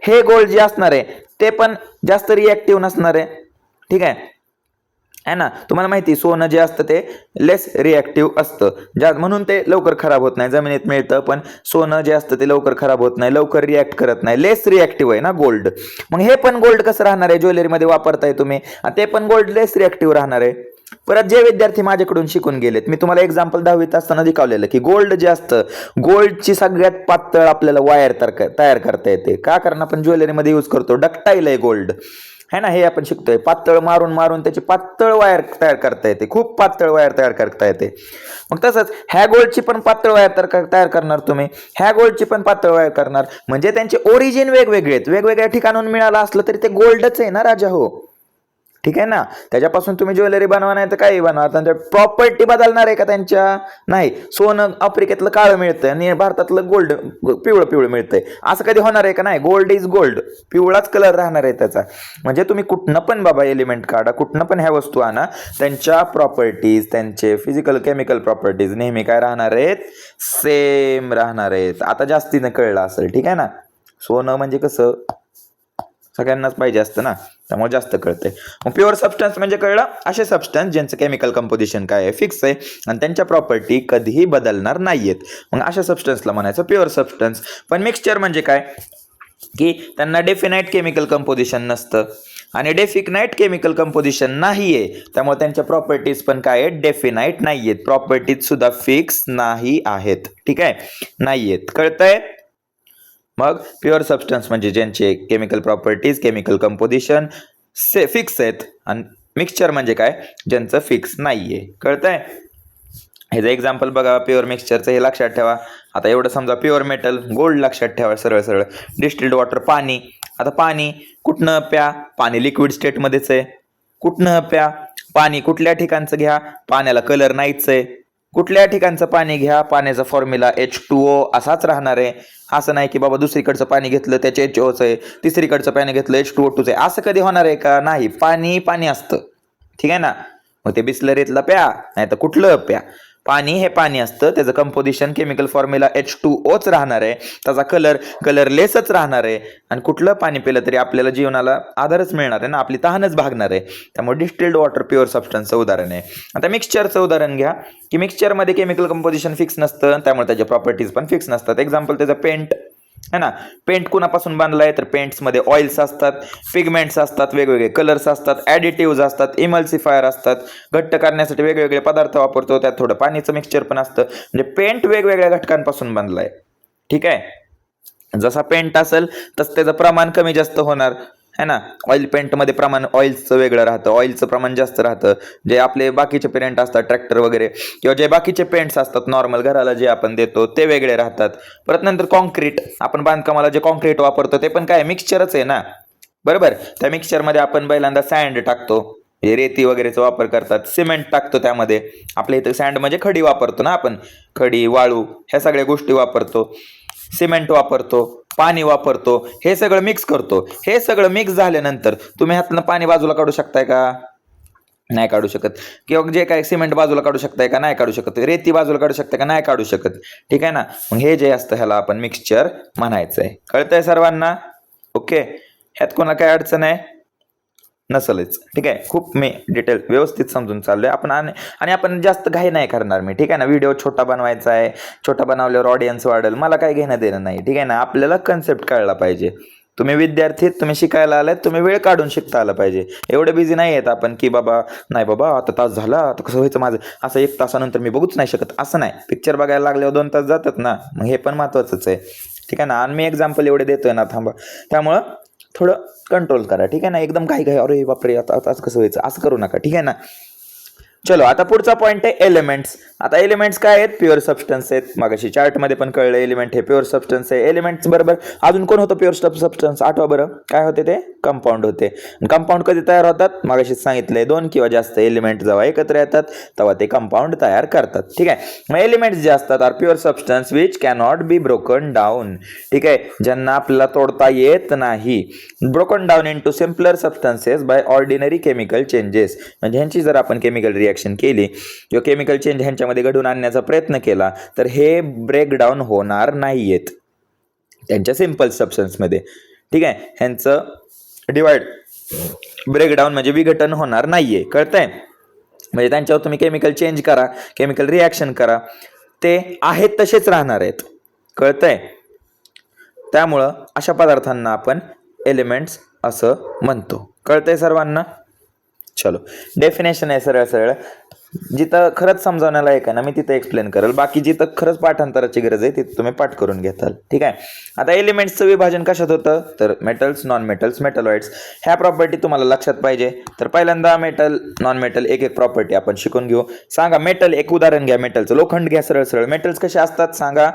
हे गोल्ड जे असणार आहे ते पण जास्त रिॲक्टिव्ह नसणार आहे. ठीक आहे ना. तुम्हाला माहिती सोनं जे असतं ते लेस रिॲक्टिव्ह असतं, म्हणून ते लवकर खराब होत नाही. जमिनीत मिळतं पण सोनं जे असतं ते लवकर खराब होत नाही, लवकर रिॲक्ट करत नाही, लेस रिॲक्टिव्ह आहे ना गोल्ड. मग हे पण गोल्ड कसं राहणार आहे? ज्वेलरीमध्ये वापरताय तुम्ही, ते पण गोल्ड लेस रिॲक्टिव्ह राहणार आहे. परत जे विद्यार्थी माझ्याकडून शिकून गेलेत, मी तुम्हाला एक्झाम्पल 10वीत असताना शिकवलेलं की गोल्ड जे असतं, गोल्डची सगळ्यात पातळ आपल्याला वायर तयार करता येते. का? कारण आपण ज्वेलरीमध्ये यूज करतो, डक्टाईल आहे गोल्ड, है ना. हे आपण शिकतोय, पातळ मारून मारून त्याची पातळ वायर तयार करता येते, खूप पातळ वायर तयार करता येते. मग तसंच ह्या गोल्डची पण पातळ वायर तयार करणार तुम्ही, ह्या गोल्डची पण पातळ वायर करणार, म्हणजे त्यांचे ओरिजिन वेगवेगळे आहेत. वेगवेगळ्या ठिकाणून मिळालं असलं तरी ते गोल्डच आहे ना राजा हो. ठीक आहे ना. त्याच्यापासून तुम्ही ज्वेलरी बनवा, नाही तर काही बनवा, त्यांच्या प्रॉपर्टी बदलणार आहे का त्यांच्या? नाही. सोनं आफ्रिकेतलं काळं मिळतंय आणि भारतातलं गोल्ड पिवळं पिवळं मिळतंय, असं कधी होणार आहे का? नाही. गोल्ड इज गोल्ड, पिवळाच कलर राहणार आहे त्याचा. म्हणजे तुम्ही कुठनं पण बाबा एलिमेंट काढा, कुठनं पण ह्या वस्तू आणा, त्यांच्या प्रॉपर्टीज, त्यांचे फिजिकल केमिकल प्रॉपर्टीज नेहमी काय राहणार आहेत? सेम राहणार आहेत. आता जास्तीनं कळलं असेल. ठीक आहे ना. सोनं म्हणजे कसं सगळ्यांनाच पाहिजे असतं ना, त्यामुळे जास्त कळतंय. मग प्युअर सबस्टन्स म्हणजे कळलं, असे सबस्टन्स ज्यांचं केमिकल कंपोजिशन काय आहे? फिक्स आहे आणि त्यांच्या प्रॉपर्टी कधीही बदलणार नाहीयेत. मग अशा सबस्टन्सला म्हणायचं प्युअर सबस्टन्स. पण मिक्सचर म्हणजे काय? की त्यांना डेफिनाइट केमिकल कंपोजिशन नसतं आणि डेफिनाइट केमिकल कंपोजिशन नाहीये, त्यामुळे त्यांच्या प्रॉपर्टीज पण काय आहेत? डेफिनाइट नाहीयेत. प्रॉपर्टीज सुद्धा फिक्स नाही आहेत. ठीक आहे, नाहीयेत. कळतंय? मग प्युअर सबस्टन्स म्हणजे ज्यांचे chemical properties, chemical composition fix आहेत, आणि मिक्सचर म्हणजे काय? ज्यांचं फिक्स नाहीये. कळतंय? ह्याचं एक्झाम्पल बघा प्युअर मिक्सचरचं, हे लक्षात ठेवा. आता एवढं समजा प्युअर मेटल गोल्ड लक्षात ठेवा सरळ सरळ. डिस्टिल्ड वॉटर पाणी. आता पाणी कुठनं प्या? पाणी लिक्विड स्टेटमध्येच आहे. कुठनं प्या? पाणी कुठल्या ठिकाणचं घ्या? पाण्याला कलर नाहीच आहे. कुठल्या ठिकाणचं पाणी घ्या? पाण्याचा फॉर्म्युला H2O असाच राहणार आहे. असं नाही की बाबा दुसरीकडचं पाणी घेतलं त्याचे HOच आहे, तिसरीकडचं पाणी घेतलं H2O2 आहे, असं कधी होणार आहे का? नाही. पाणी पाणी असतं. ठीक आहे ना. मग ते बिस्लरीतलं प्या, नाही तर कुठलं प्या, पाणी हे पाणी असतं. त्याचं कंपोजिशन केमिकल फॉर्म्युला H2Oच राहणार आहे. त्याचा कलरलेसच राहणार आहे. आणि कुठलं पाणी पिलं तरी आपल्याला जीवनाला आधारच मिळणार आहे ना, आपली तहानच भागणार आहे. त्यामुळे डिस्टिल्ड वॉटर प्युअर सबस्टन्सचं उदाहरण आहे. आता मिक्सचरचं उदाहरण घ्या की मिक्सचरमध्ये केमिकल कंपोजिशन फिक्स नसतं, त्यामुळे त्याच्या प्रॉपर्टीज पण फिक्स नसतात. एक्झाम्पल त्याचं पेंट है ना. पेंट कुणापासून बांधलाय? तर पेंट्समध्ये ऑइल्स असतात, पिगमेंट्स असतात, वेगवेगळे कलर्स असतात, ॲडिटिव्ज असतात, इमल्सिफायर असतात. घट्ट करण्यासाठी वेगवेगळे पदार्थ वापरतो, त्यात थोडं पाणीचं मिक्सचर पण असतं. म्हणजे पेंट वेगवेगळ्या घटकांपासून बांधलाय. ठीक आहे. जसा पेंट असेल तसं त्याचं प्रमाण कमी जास्त होणार है ना. ऑइल पेंटमध्ये प्रमाण ऑइल्सचं वेगळं राहतं, ऑइलचं प्रमाण जास्त राहतं. जे आपले बाकीचे पेंट असतात ट्रॅक्टर वगैरे, किंवा जे बाकीचे पेंट्स असतात नॉर्मल घराला जे आपण देतो ते वेगळे राहतात. परत नंतर कॉन्क्रीट, आपण बांधकामाला जे कॉन्क्रीट वापरतो ते पण काय मिक्सचरच आहे ना, बरोबर. त्या मिक्सचरमध्ये आपण पहिल्यांदा सँड टाकतो, हे रेती वगैरेचा वापर करतात, सिमेंट टाकतो त्यामध्ये. आपल्या इथं सँड म्हणजे खडी वापरतो ना आपण, खडी वाळू ह्या सगळ्या गोष्टी वापरतो, सिमेंट वापरतो, पाणी वापरतो, हे सगळं मिक्स करतो. हे सगळं मिक्स झाल्यानंतर तुम्ही ह्यातनं पाणी बाजूला काढू शकताय का? नाही काढू शकत. किंवा जे काय सिमेंट बाजूला काढू शकताय का? नाही काढू शकत. रेती बाजूला काढू शकताय का? नाही काढू शकत. ठीक आहे ना. मग हे जे असतं ह्याला आपण मिक्सचर म्हणायचंय. कळतंय सर्वांना? ओके. ह्यात कोणा काय अडचण आहे? नसलच. ठीक आहे. खूप मी डिटेल व्यवस्थित समजून चाललोय आपण, आणि आपण जास्त घाई नाही करणार मी. ठीक आहे ना. व्हिडिओ छोटा बनवायचा आहे, छोटा बनवल्यावर ऑडियन्स वाढेल, मला काय घेणं देणं नाही. ठीक आहे ना. आपल्याला कन्सेप्ट कळला पाहिजे. तुम्ही विद्यार्थी, तुम्ही शिकायला आलात, तुम्ही वेळ काढून शिकता आलं पाहिजे. एवढे बिझी नाही आहेत आपण की बाबा नाही बाबा आता तास झाला, आता कसं व्हायचं माझं, असं 1 तासानंतर मी बघूच नाही शकत, असं नाही. पिक्चर बघायला लागल्यावर 2 तास जातात ना, मग हे पण महत्वाचंच आहे. ठीक आहे ना. आणि मी एक्झाम्पल एवढे देतोय ना, थांबा. त्यामुळं थोडं कंट्रोल करा. ठीक आहे ना. एकदम घाई अरे बापरे आता कसं व्हायचं असं करू नका. ठीक आहे ना. चलो आता पुढचा पॉइंट आहे एलिमेंट्स. आता एलिमेंट्स काय आहेत? प्युअर सबस्टन्स आहेत. मागाशी चार्ट मध्ये पण कळलं एलिमेंट हे प्युअर सबस्टन्स आहे. एलिमेंट्स बरोबर अजून कोण होतं प्युअर सबस्टन्स? आठवा बरं, काय होते ते? कंपाऊंड होते. कंपाऊंड कधी तयार होतात? मागाशीच सांगितलंय, 2 किंवा जास्त एलिमेंट जेव्हा एकत्र येतात तेव्हा ते कंपाऊंड तयार करतात. ठीक आहे. मग एलिमेंट्स जे असतात are pure substance which cannot be broken down. ठीक आहे, ज्यांना आपल्याला तोडता येत नाही. Broken down into simpler substances by ordinary chemical changes. म्हणजे ह्यांची जर आपण केमिकल रिएक्शन केली किंवा केमिकल चेंज ह्यांच्यामध्ये घडवून आणण्याचा प्रयत्न केला तर हे ब्रेकडाऊन होणार नाहीयेत त्यांच्या सिंपल सबस्टन्समध्ये. ठीक आहे, ह्यांचं डिवाइड ब्रेकडाऊन म्हणजे विघटन होणार नाहीये. कळतंय? म्हणजे त्यांच्यावर तुम्ही केमिकल चेंज करा, केमिकल रिॲक्शन करा, ते आहेत तसेच राहणार आहेत. कळतंय? त्यामुळं अशा पदार्थांना आपण एलिमेंट्स असं म्हणतो. कळतंय सर्वांना? चलो, डेफिनेशन आहे सरळ सरळ. जिथं खरंच समजावण्याला आहे ना मी तिथं एक्सप्लेन करेल, बाकी जिथं खरंच पाठांतराची गरज आहे तिथं तुम्ही पाठ करून घेताल. ठीक आहे. आता एलिमेंट्सचं विभाजन कशात होतं? तर मेटल्स, नॉन मेटल्स, मेटलॉइड्स. ह्या प्रॉपर्टी तुम्हाला लक्षात पाहिजे. तर पहिल्यांदा मेटल, नॉन मेटल एक एक प्रॉपर्टी आपण शिकून घेऊ. सांगा मेटल, एक उदाहरण घ्या मेटलचं. लोखंड घ्या सरळ सरळ. मेटल्स कसे असतात सांगा?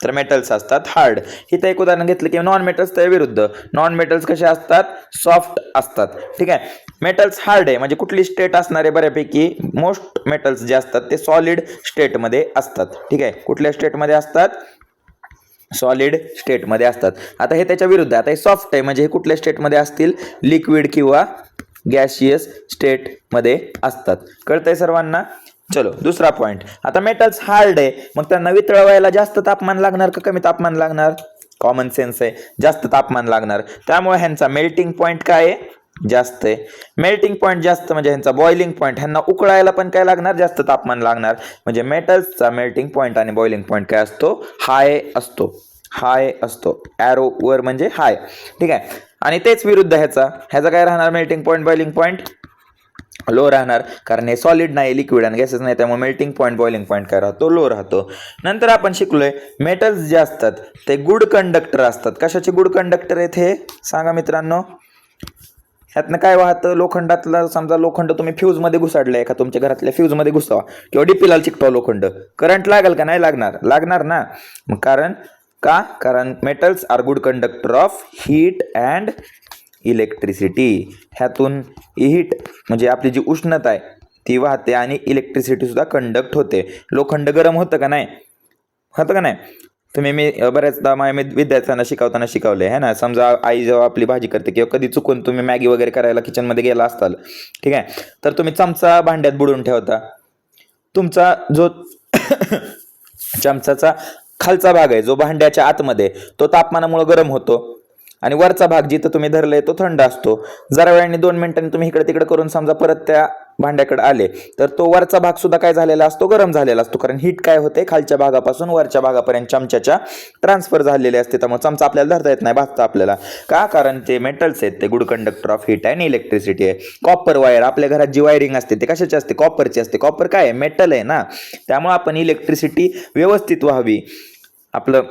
तर मेटल्स असतात हार्ड. इथं एक उदाहरण घेतलं की नॉन मेटल्स त्या विरुद्ध. नॉन मेटल्स कसे असतात? सॉफ्ट असतात. ठीक आहे. मेटल्स हार्ड आहे म्हणजे कुठली स्टेट असणार आहे? बऱ्यापैकी मोस्ट मेटल्स जे असतात ते सॉलिड स्टेटमध्ये असतात. ठीक आहे. कुठल्या स्टेटमध्ये असतात? सॉलिड स्टेटमध्ये असतात. आता हे त्याच्या विरुद्ध. आता हे सॉफ्ट आहे म्हणजे हे कुठल्या स्टेटमध्ये असतील? लिक्विड किंवा गॅशियस स्टेटमध्ये असतात. कळतंय सर्वांना? चलो, दुसरा पॉइंट. आता मेटल्स हार्ड आहे मग त्यांना वितळवायला जास्त तापमान लागणार का कमी तापमान लागणार? कॉमन सेन्स आहे, जास्त तापमान लागणार. त्यामुळे ह्यांचा मेल्टिंग पॉइंट काय आहे? जास्त आहे. मेल्टिंग पॉइंट जास्त म्हणजे ह्यांचा बॉइलिंग पॉइंट. ह्यांना उकळायला पण काय लागणार? जास्त तापमान लागणार. म्हणजे मेटल्सचा मेल्टिंग पॉइंट आणि बॉइलिंग पॉइंट काय असतो? हाय असतो. हाय असतो. ॲरो वर म्हणजे हाय. ठीक आहे. आणि तेच विरुद्ध ह्याचा काय राहणार? Melting point, boiling point low राहणार, कारण हे सॉलिड नाही, लिक्विड आणि गॅसेस नाही, त्यामुळे मेल्टिंग पॉइंट, बॉइलिंग पॉइंट काय राहतो? लो राहतो. नंतर आपण शिकलोय मेटल्स जे असतात ते गुड कंडक्टर असतात. कशाचे गुड कंडक्टर आहेत हे सांगा मित्रांनो? ह्यातनं काय वाहतं? लोखंडातला समजा लोखंड तुम्ही फ्यूजमध्ये घुसाडलंय का, तुमच्या घरातल्या फ्यूजमध्ये घुसावा किंवा डीपीला चिकटवा लोखंड, करंट लागेल का? नाही लागणार. लागणार ना. मग कारण metals are good conductor of heat and electricity. ह्यातून हीट म्हणजे आपली जी उष्णता आहे ती वाहते आणि इलेक्ट्रिसिटी सुद्धा कंडक्ट होते. लोखंड गरम होतं का? नाही होतं का? नाही. तुम्ही मी बऱ्याचदा माझ्या विद्यार्थ्यांना शिकवताना शिकवले आहे ना. समजा आई जेव्हा आपली भाजी करते किंवा कधी चुकून तुम्ही मॅगी वगैरे करायला किचनमध्ये गेला असताल, ठीक आहे, तर तुम्ही चमचा भांड्यात बुडवून ठेवता. तुमचा जो चमचाचा खालचा भाग आहे जो भांड्याच्या आतमध्ये तो तापमानामुळे गरम होतो आणि वरचा भाग जिथं तुम्ही धरलाय तो थंड असतो. जरा वेळाने 2 मिनिटांनी तुम्ही इकडे तिकडे करून समजा परत त्या भांड्याकडे आले तर तो वरचा भाग सुद्धा काय झालेला असतो? गरम झालेला असतो. कारण हीट काय होते? खालच्या भागापासून वरच्या भागापर्यंत चमच्याच्या ट्रान्सफर झालेले असते. त्यामुळे चमचा आपल्याला धरता येत नाही, भाजता आपल्याला. का? कारण ते मेटल्स आहेत, ते good conductor of heat and electricity आहे. कॉपर वायर, आपल्या घरात जी वायरिंग असते ते कशाची असते? कॉपरची असते. कॉपर काय आहे? मेटल आहे ना. त्यामुळे आपण इलेक्ट्रिसिटी व्यवस्थित व्हावी, आपलं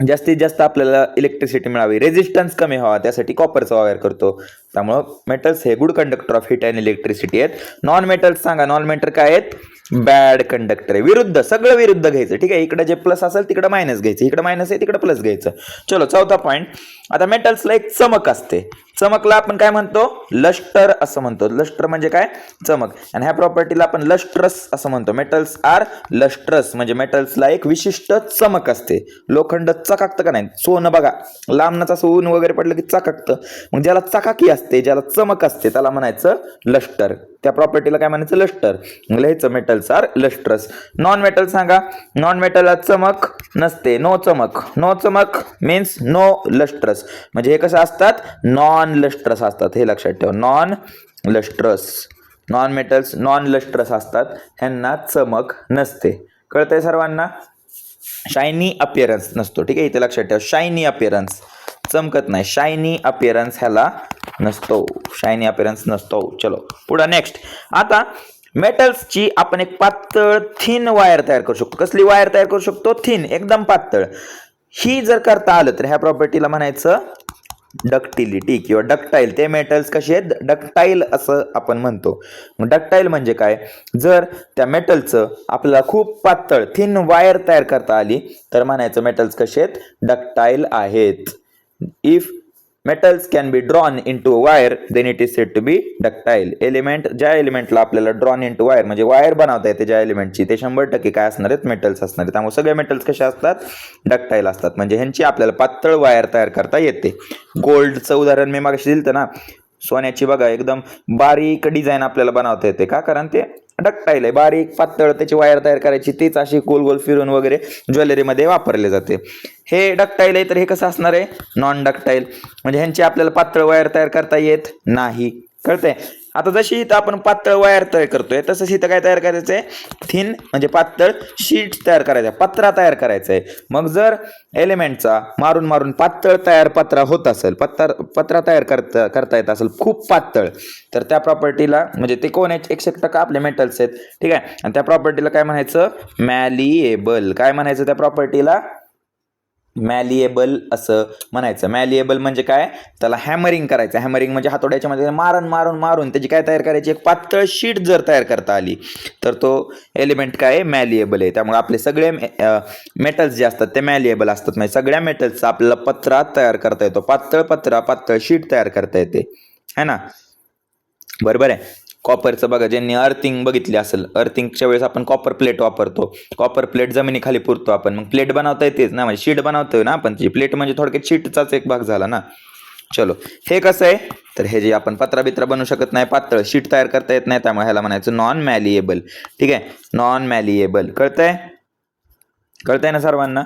जास्तीत जास्त आपल्याला इलेक्ट्रिसिटी मिळावी, रेजिस्टन्स कमी व्हावा, त्यासाठी कॉपरचा वापर करतो. त्यामुळं मेटल्स हे good conductor of heat and electricity आहेत. नॉन मेटल्स सांगा? नॉन मेटल काय आहेत? बॅड कंडक्टर आहे. विरुद्ध, सगळं विरुद्ध घ्यायचं. ठीक आहे. इकडे जे प्लस असेल तिकडे मायनस घ्यायचं, इकडे मायनस आहे तिकडे प्लस घ्यायचं. चलो, चौथा पॉईंट. आता मेटल्सला एक चमक असते. चमकला आपण काय म्हणतो? लस्टर असं म्हणतो. लस्टर म्हणजे काय? चमक. आणि ह्या प्रॉपर्टीला आपण लस्ट्रस असं म्हणतो. मेटल्स आर लस्ट्रस म्हणजे मेटल्सला एक विशिष्ट चमक असते. लोखंड चकाकतं का नाही? सोनं बघा, लांबनाचं असं ऊन वगैरे पडलं की चकाकतं. मग ज्याला चकाकी असते, ज्याला चमक असते त्याला म्हणायचं लस्टर. त्या प्रॉपर्टीला काय म्हणायचं? लस्टर. लिहायचं metals are lustrous. Non metal सांगा? नॉन मेटलला चमक नसते, नो चमक. नो चमक मीन्स नो लस्ट्रस. म्हणजे हे कसं असतात? नॉन लस्ट्रस असतात. हे लक्षात ठेवा, non lustrous. Non metals non lustrous असतात, ह्यांना चमक नसते. कळतंय सर्वांना? शायनी अपिअरन्स नसतो. ठीक आहे, इथे लक्षात ठेवा, शायनी अपिअरन्स, चमकत नाही, शायनी अपिअरन्स ह्याला नसतो. शायनी अपिअरन्स नसतो. चलो पुढे नेक्स्ट. आता मेटल्सची आपण एक पातळ थिन वायर तयार करू शकतो. कसली वायर तयार करू शकतो? थिन, एकदम पातळ. ही जर करता आलं तर ह्या प्रॉपर्टीला म्हणायचं डक्टिलिटी किंवा डक्टाईल, ते मेटल्स कसे आहेत, डक्टाईल असं आपण म्हणतो. मग डक्टाईल म्हणजे काय, जर त्या मेटलचं आपल्याला खूप पातळ थिन वायर तयार करता आली तर म्हणायचं मेटल्स कसे आहेत, डक्टाईल आहेत. If metals can be drawn into a wire then it is said to be ductile. Element, ज्या एलिमेंटला आपल्याला ड्रॉन इंटू वायर म्हणजे वायर बनवता येते ज्या एलिमेंटची, ते 100% काय असणार आहेत, मेटल्स असणार आहेत. त्यामुळे सगळे मेटल्स कसे असतात, डक्टाईल असतात. म्हणजे ह्यांची आपल्याला पातळ वायर तयार करता येते. गोल्डचं उदाहरण मी मागाशी दिलं ना, सोन्याची बघा एकदम बारीक डिझाईन आपल्याला बनवता येते. का, कारण ते डक्टाईल आहे, बारीक पातळ त्याची वायर तयार करायची, तीच अशी गोल गोल फिरून वगैरे ज्वेलरीमध्ये वापरले जाते. हे डक्टाईल आहे, तर हे कसं असणार आहे, नॉन डक्टाईल. म्हणजे ह्यांची आपल्याला पातळ वायर तयार करता येत नाही. कळतंय. आता जशी इथं आपण पातळ वायर तयार करतोय तसंच इथं काय तयार करायचं आहे, थिन म्हणजे पातळ शीट तयार करायचा, पत्रा तयार करायचा आहे. मग जर एलिमेंटचा मारून मारून पातळ पत्रा होत असेल, पत्रा तयार करता येत असेल खूप पातळ, तर त्या प्रॉपर्टीला म्हणजे ते कोण आहेत, 100% आपले मेटल्स आहेत. ठीक आहे. आणि त्या प्रॉपर्टीला काय म्हणायचं, मॅलिएबल. काय म्हणायचं त्या प्रॉपर्टीला, मॅलिएबल असं म्हणायचं. मॅलिएबल म्हणजे काय, त्याला हॅमरिंग करायचं. हॅमरिंग म्हणजे हातोड्याच्या मध्ये मारून मारून मारून त्याची काय तयार करायची, एक पातळ शीट जर तयार करता आली तर तो एलिमेंट काय मॅलिएबल आहे. त्यामुळे आपले सगळे मेटल्स जे असतात ते मॅलिएबल असतात. म्हणजे सगळ्या मेटल्सचा आपल्याला पत्रा तयार करता येतो, पातळ पत्रा, पातळ शीट तयार करता येते, है ना. बरोबर आहे. कॉपरचं बघा, ज्यांनी अर्थिंग बघितली असेल, अर्थिंगच्या वेळेस आपण कॉपर प्लेट वापरतो. कॉपर प्लेट जमिनीखाली पुरतो आपण, मग प्लेट बनवता येतेच ना, म्हणजे शीट बनवतोय ना आपण. ती प्लेट म्हणजे थोडक्यात शीटचाच एक भाग झाला ना. चलो, हे कसं आहे, तर हे जे आपण पत्रा बित्रा बनवू शकत नाही, पातळ शीट तयार करता येत नाही, त्यामुळे ह्याला म्हणायचं नॉन मॅलिएबल. ठीक आहे, नॉन मॅलिएबल. कळतंय ना सर्वांना.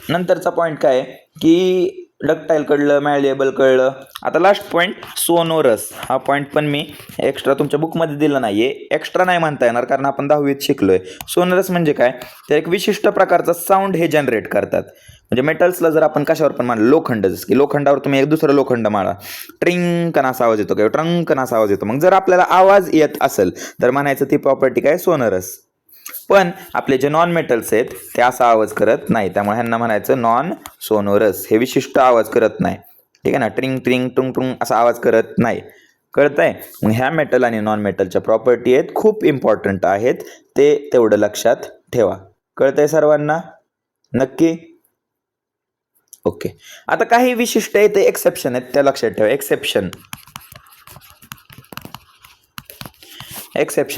नंतरचा पॉईंट काय आहे की डक्टाईल कळलं, मॅलिएबल कळलं. आता लास्ट पॉईंट सोनोरस. हा पॉईंट पण मी एक्स्ट्रा तुमच्या बुकमध्ये दिला नाहीये, एक्स्ट्रा नाही म्हणता येणार कारण आपण 10वीत शिकलोय. सोनोरस म्हणजे काय, तर एक विशिष्ट प्रकारचा साऊंड हे जनरेट करतात. म्हणजे मेटल्सला जर आपण कशावर पण मांडलं, लोखंड, जसं की लोखंडावर तुम्ही एक दुसरं लोखंड माळा, ट्रिंकन असा आवाज येतो किंवा ट्रंकन असा आवाज येतो. मग जर आपल्याला आवाज येत असेल तर म्हणायचं ती प्रॉपर्टी काय, सोनोरस. पण आपले जे नॉन मेटल्स आहेत ते असा आवाज करत नाही, त्यामुळे ह्यांना म्हणायचं नॉन सोनोरस. हे विशिष्ट आवाज करत नाही. ठीक आहे ना, ट्रिंग ट्रिंग टुंग टुंग असा आवाज करत नाही. कळतंय. मग ह्या मेटल आणि नॉन मेटलच्या प्रॉपर्टी आहेत, खूप इम्पॉर्टंट आहेत, ते तेवढं लक्षात ठेवा. कळतंय सर्वांना नक्की. ओके. आता काही विशिष्ट आहे ते एक्सेप्शन आहेत, त्या लक्षात ठेवा. एक्सेप्शन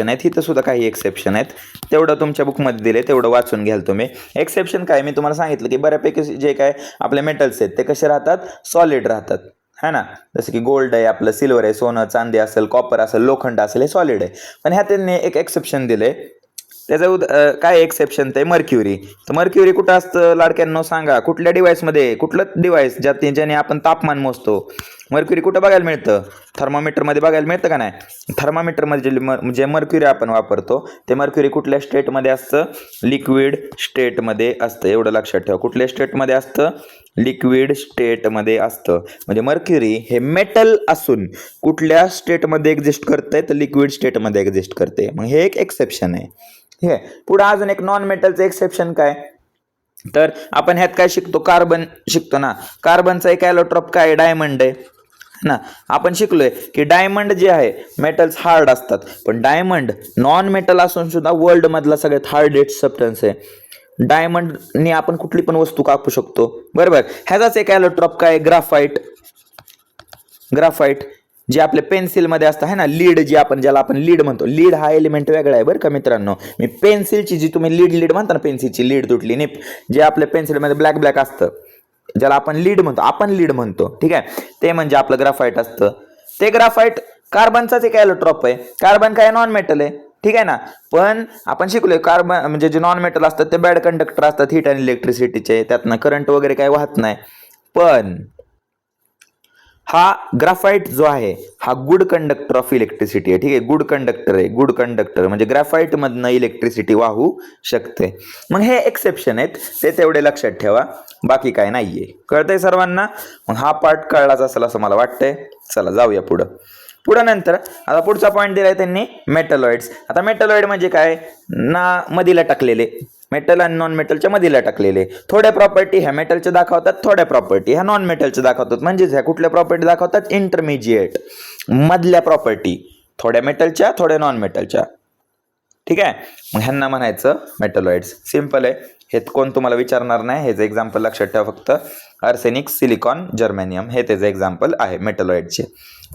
आहेत, इथं सुद्धा काही एक्सेप्शन आहेत, तेवढं तुमच्या बुकमध्ये दिले, तेवढं वाचून घ्याल तुम्ही. एक्सेप्शन काय, मी तुम्हाला सांगितलं की बऱ्यापैकी जे काय आपले मेटल्स आहेत ते कसे राहतात, सॉलिड राहतात, है ना. जसं की गोल्ड आहे, आपलं सिल्वर आहे, सोनं चांदी असेल, कॉपर असेल, लोखंड असेल, हे सॉलिड आहे. पण ह्या त्यांनी एक एक्सेप्शन दिले. त्याचं काय एक्सेप्शन, ते मर्क्युरी. तर मर्क्युरी कुठं असतं लाडक्यांनो, सांगा कुठल्या डिव्हाइसमध्ये, कुठलं डिव्हाइस ज्याने आपण तापमान मोजतो. मर्क्युरी कुठं बघायला मिळतं, थर्मामीटरमध्ये बघायला मिळतं का नाही. थर्मामीटरमध्ये जे मर्क्युरी आपण वापरतो ते मर्क्युरी कुठल्या स्टेटमध्ये असतं, लिक्विड स्टेटमध्ये असतं. एवढं लक्षात ठेवा, कुठल्या स्टेटमध्ये असतं, लिक्विड स्टेटमध्ये असतं. म्हणजे मर्क्युरी हे मेटल असून कुठल्या स्टेटमध्ये एक्झिस्ट करतंय, तर लिक्विड स्टेटमध्ये एक्झिस्ट करते. मग हे एक एक्सेप्शन आहे. ठीक आहे. पुढे अजून एक नॉन मेटलचं एक्सेप्शन काय, तर आपण ह्यात काय शिकतो, कार्बन शिकतो ना. कार्बनचा एक ॲलोट्रॉप काय, डायमंड आहे ना. आपण शिकलोय की डायमंड जे आहे, मेटल्स हार्ड असतात, पण डायमंड नॉन मेटल असून सुद्धा वर्ल्ड मधला सगळ्यात हार्डेस्ट सबस्टन्स आहे. डायमंडने आपण कुठली पण वस्तू कापू शकतो. बरोबर. ह्याचाच एक ॲलोट्रॉप काय, ग्राफाइट जे आपल्या पेन्सिलमध्ये असतं, है ना, लीड जे आपण ज्याला आपण लीड म्हणतो. लीड हा एलिमेंट वेगळा आहे बरं का मित्रांनो. मी पेन्सिलची जी तुम्ही लीड म्हणता ना, पेन्सिलची लीड तुटली निप, जे आपल्या पेन्सिलमध्ये ब्लॅक असतं ज्याला आपण लीड म्हणतो. ठीक आहे, ते म्हणजे आपलं ग्राफाइट असतं. ते ग्राफाइट कार्बनचाच एक ॲलोट्रॉप आहे. कार्बन काय, नॉन मेटल आहे. ठीक आहे ना. पण आपण शिकलोय कार्बन म्हणजे जे नॉन मेटल असतात ते बॅड कंडक्टर असतात, हीट आणि इलेक्ट्रिसिटीचे, त्यातनं करंट वगैरे काही वाहत नाही. पण हा ग्राफाइट जो आहे हा गुड कंडक्टर ऑफ इलेक्ट्रिसिटी आहे. ठीक आहे, गुड कंडक्टर म्हणजे ग्राफाइट मधनं इलेक्ट्रिसिटी वाहू शकते. मग हे एक्सेप्शन आहेत, ते तेवढे लक्षात ठेवा, बाकी काय नाहीये. कळतंय सर्वांना. मग हा पार्ट कळलाच असेल असं मला वाटतंय. चला जाऊया पुढं नंतर. आता पुढचा पॉईंट दिलाय त्यांनी, मेटलॉइड्स. आता मेटलॉइड म्हणजे काय ना, मधीला टाकलेले. मेटल आणि नॉन मेटलच्या मधीला टाकलेले. थोड्या प्रॉपर्टी ह्या मेटलच्या दाखवतात, थोड्या प्रॉपर्टी ह्या नॉन मेटलच्या दाखवतात. म्हणजेच ह्या कुठल्या प्रॉपर्टी दाखवतात? इंटरमिजिएट, मधल्या प्रॉपर्टी, थोड्या मेटलच्या थोड्या नॉन मेटलच्या. ठीक आहे, मग ह्यांना म्हणायचं मेटलॉइड्स. सिंपल आहे, हे कोण तुम्हाला विचारणार नाही. हेच एक्झाम्पल लक्षात ठेवा फक्त. आर्सेनिक, सिलिकॉन, जर्मेनियम हे त्याचे एक्झाम्पल आहे मेटलॉइडचे.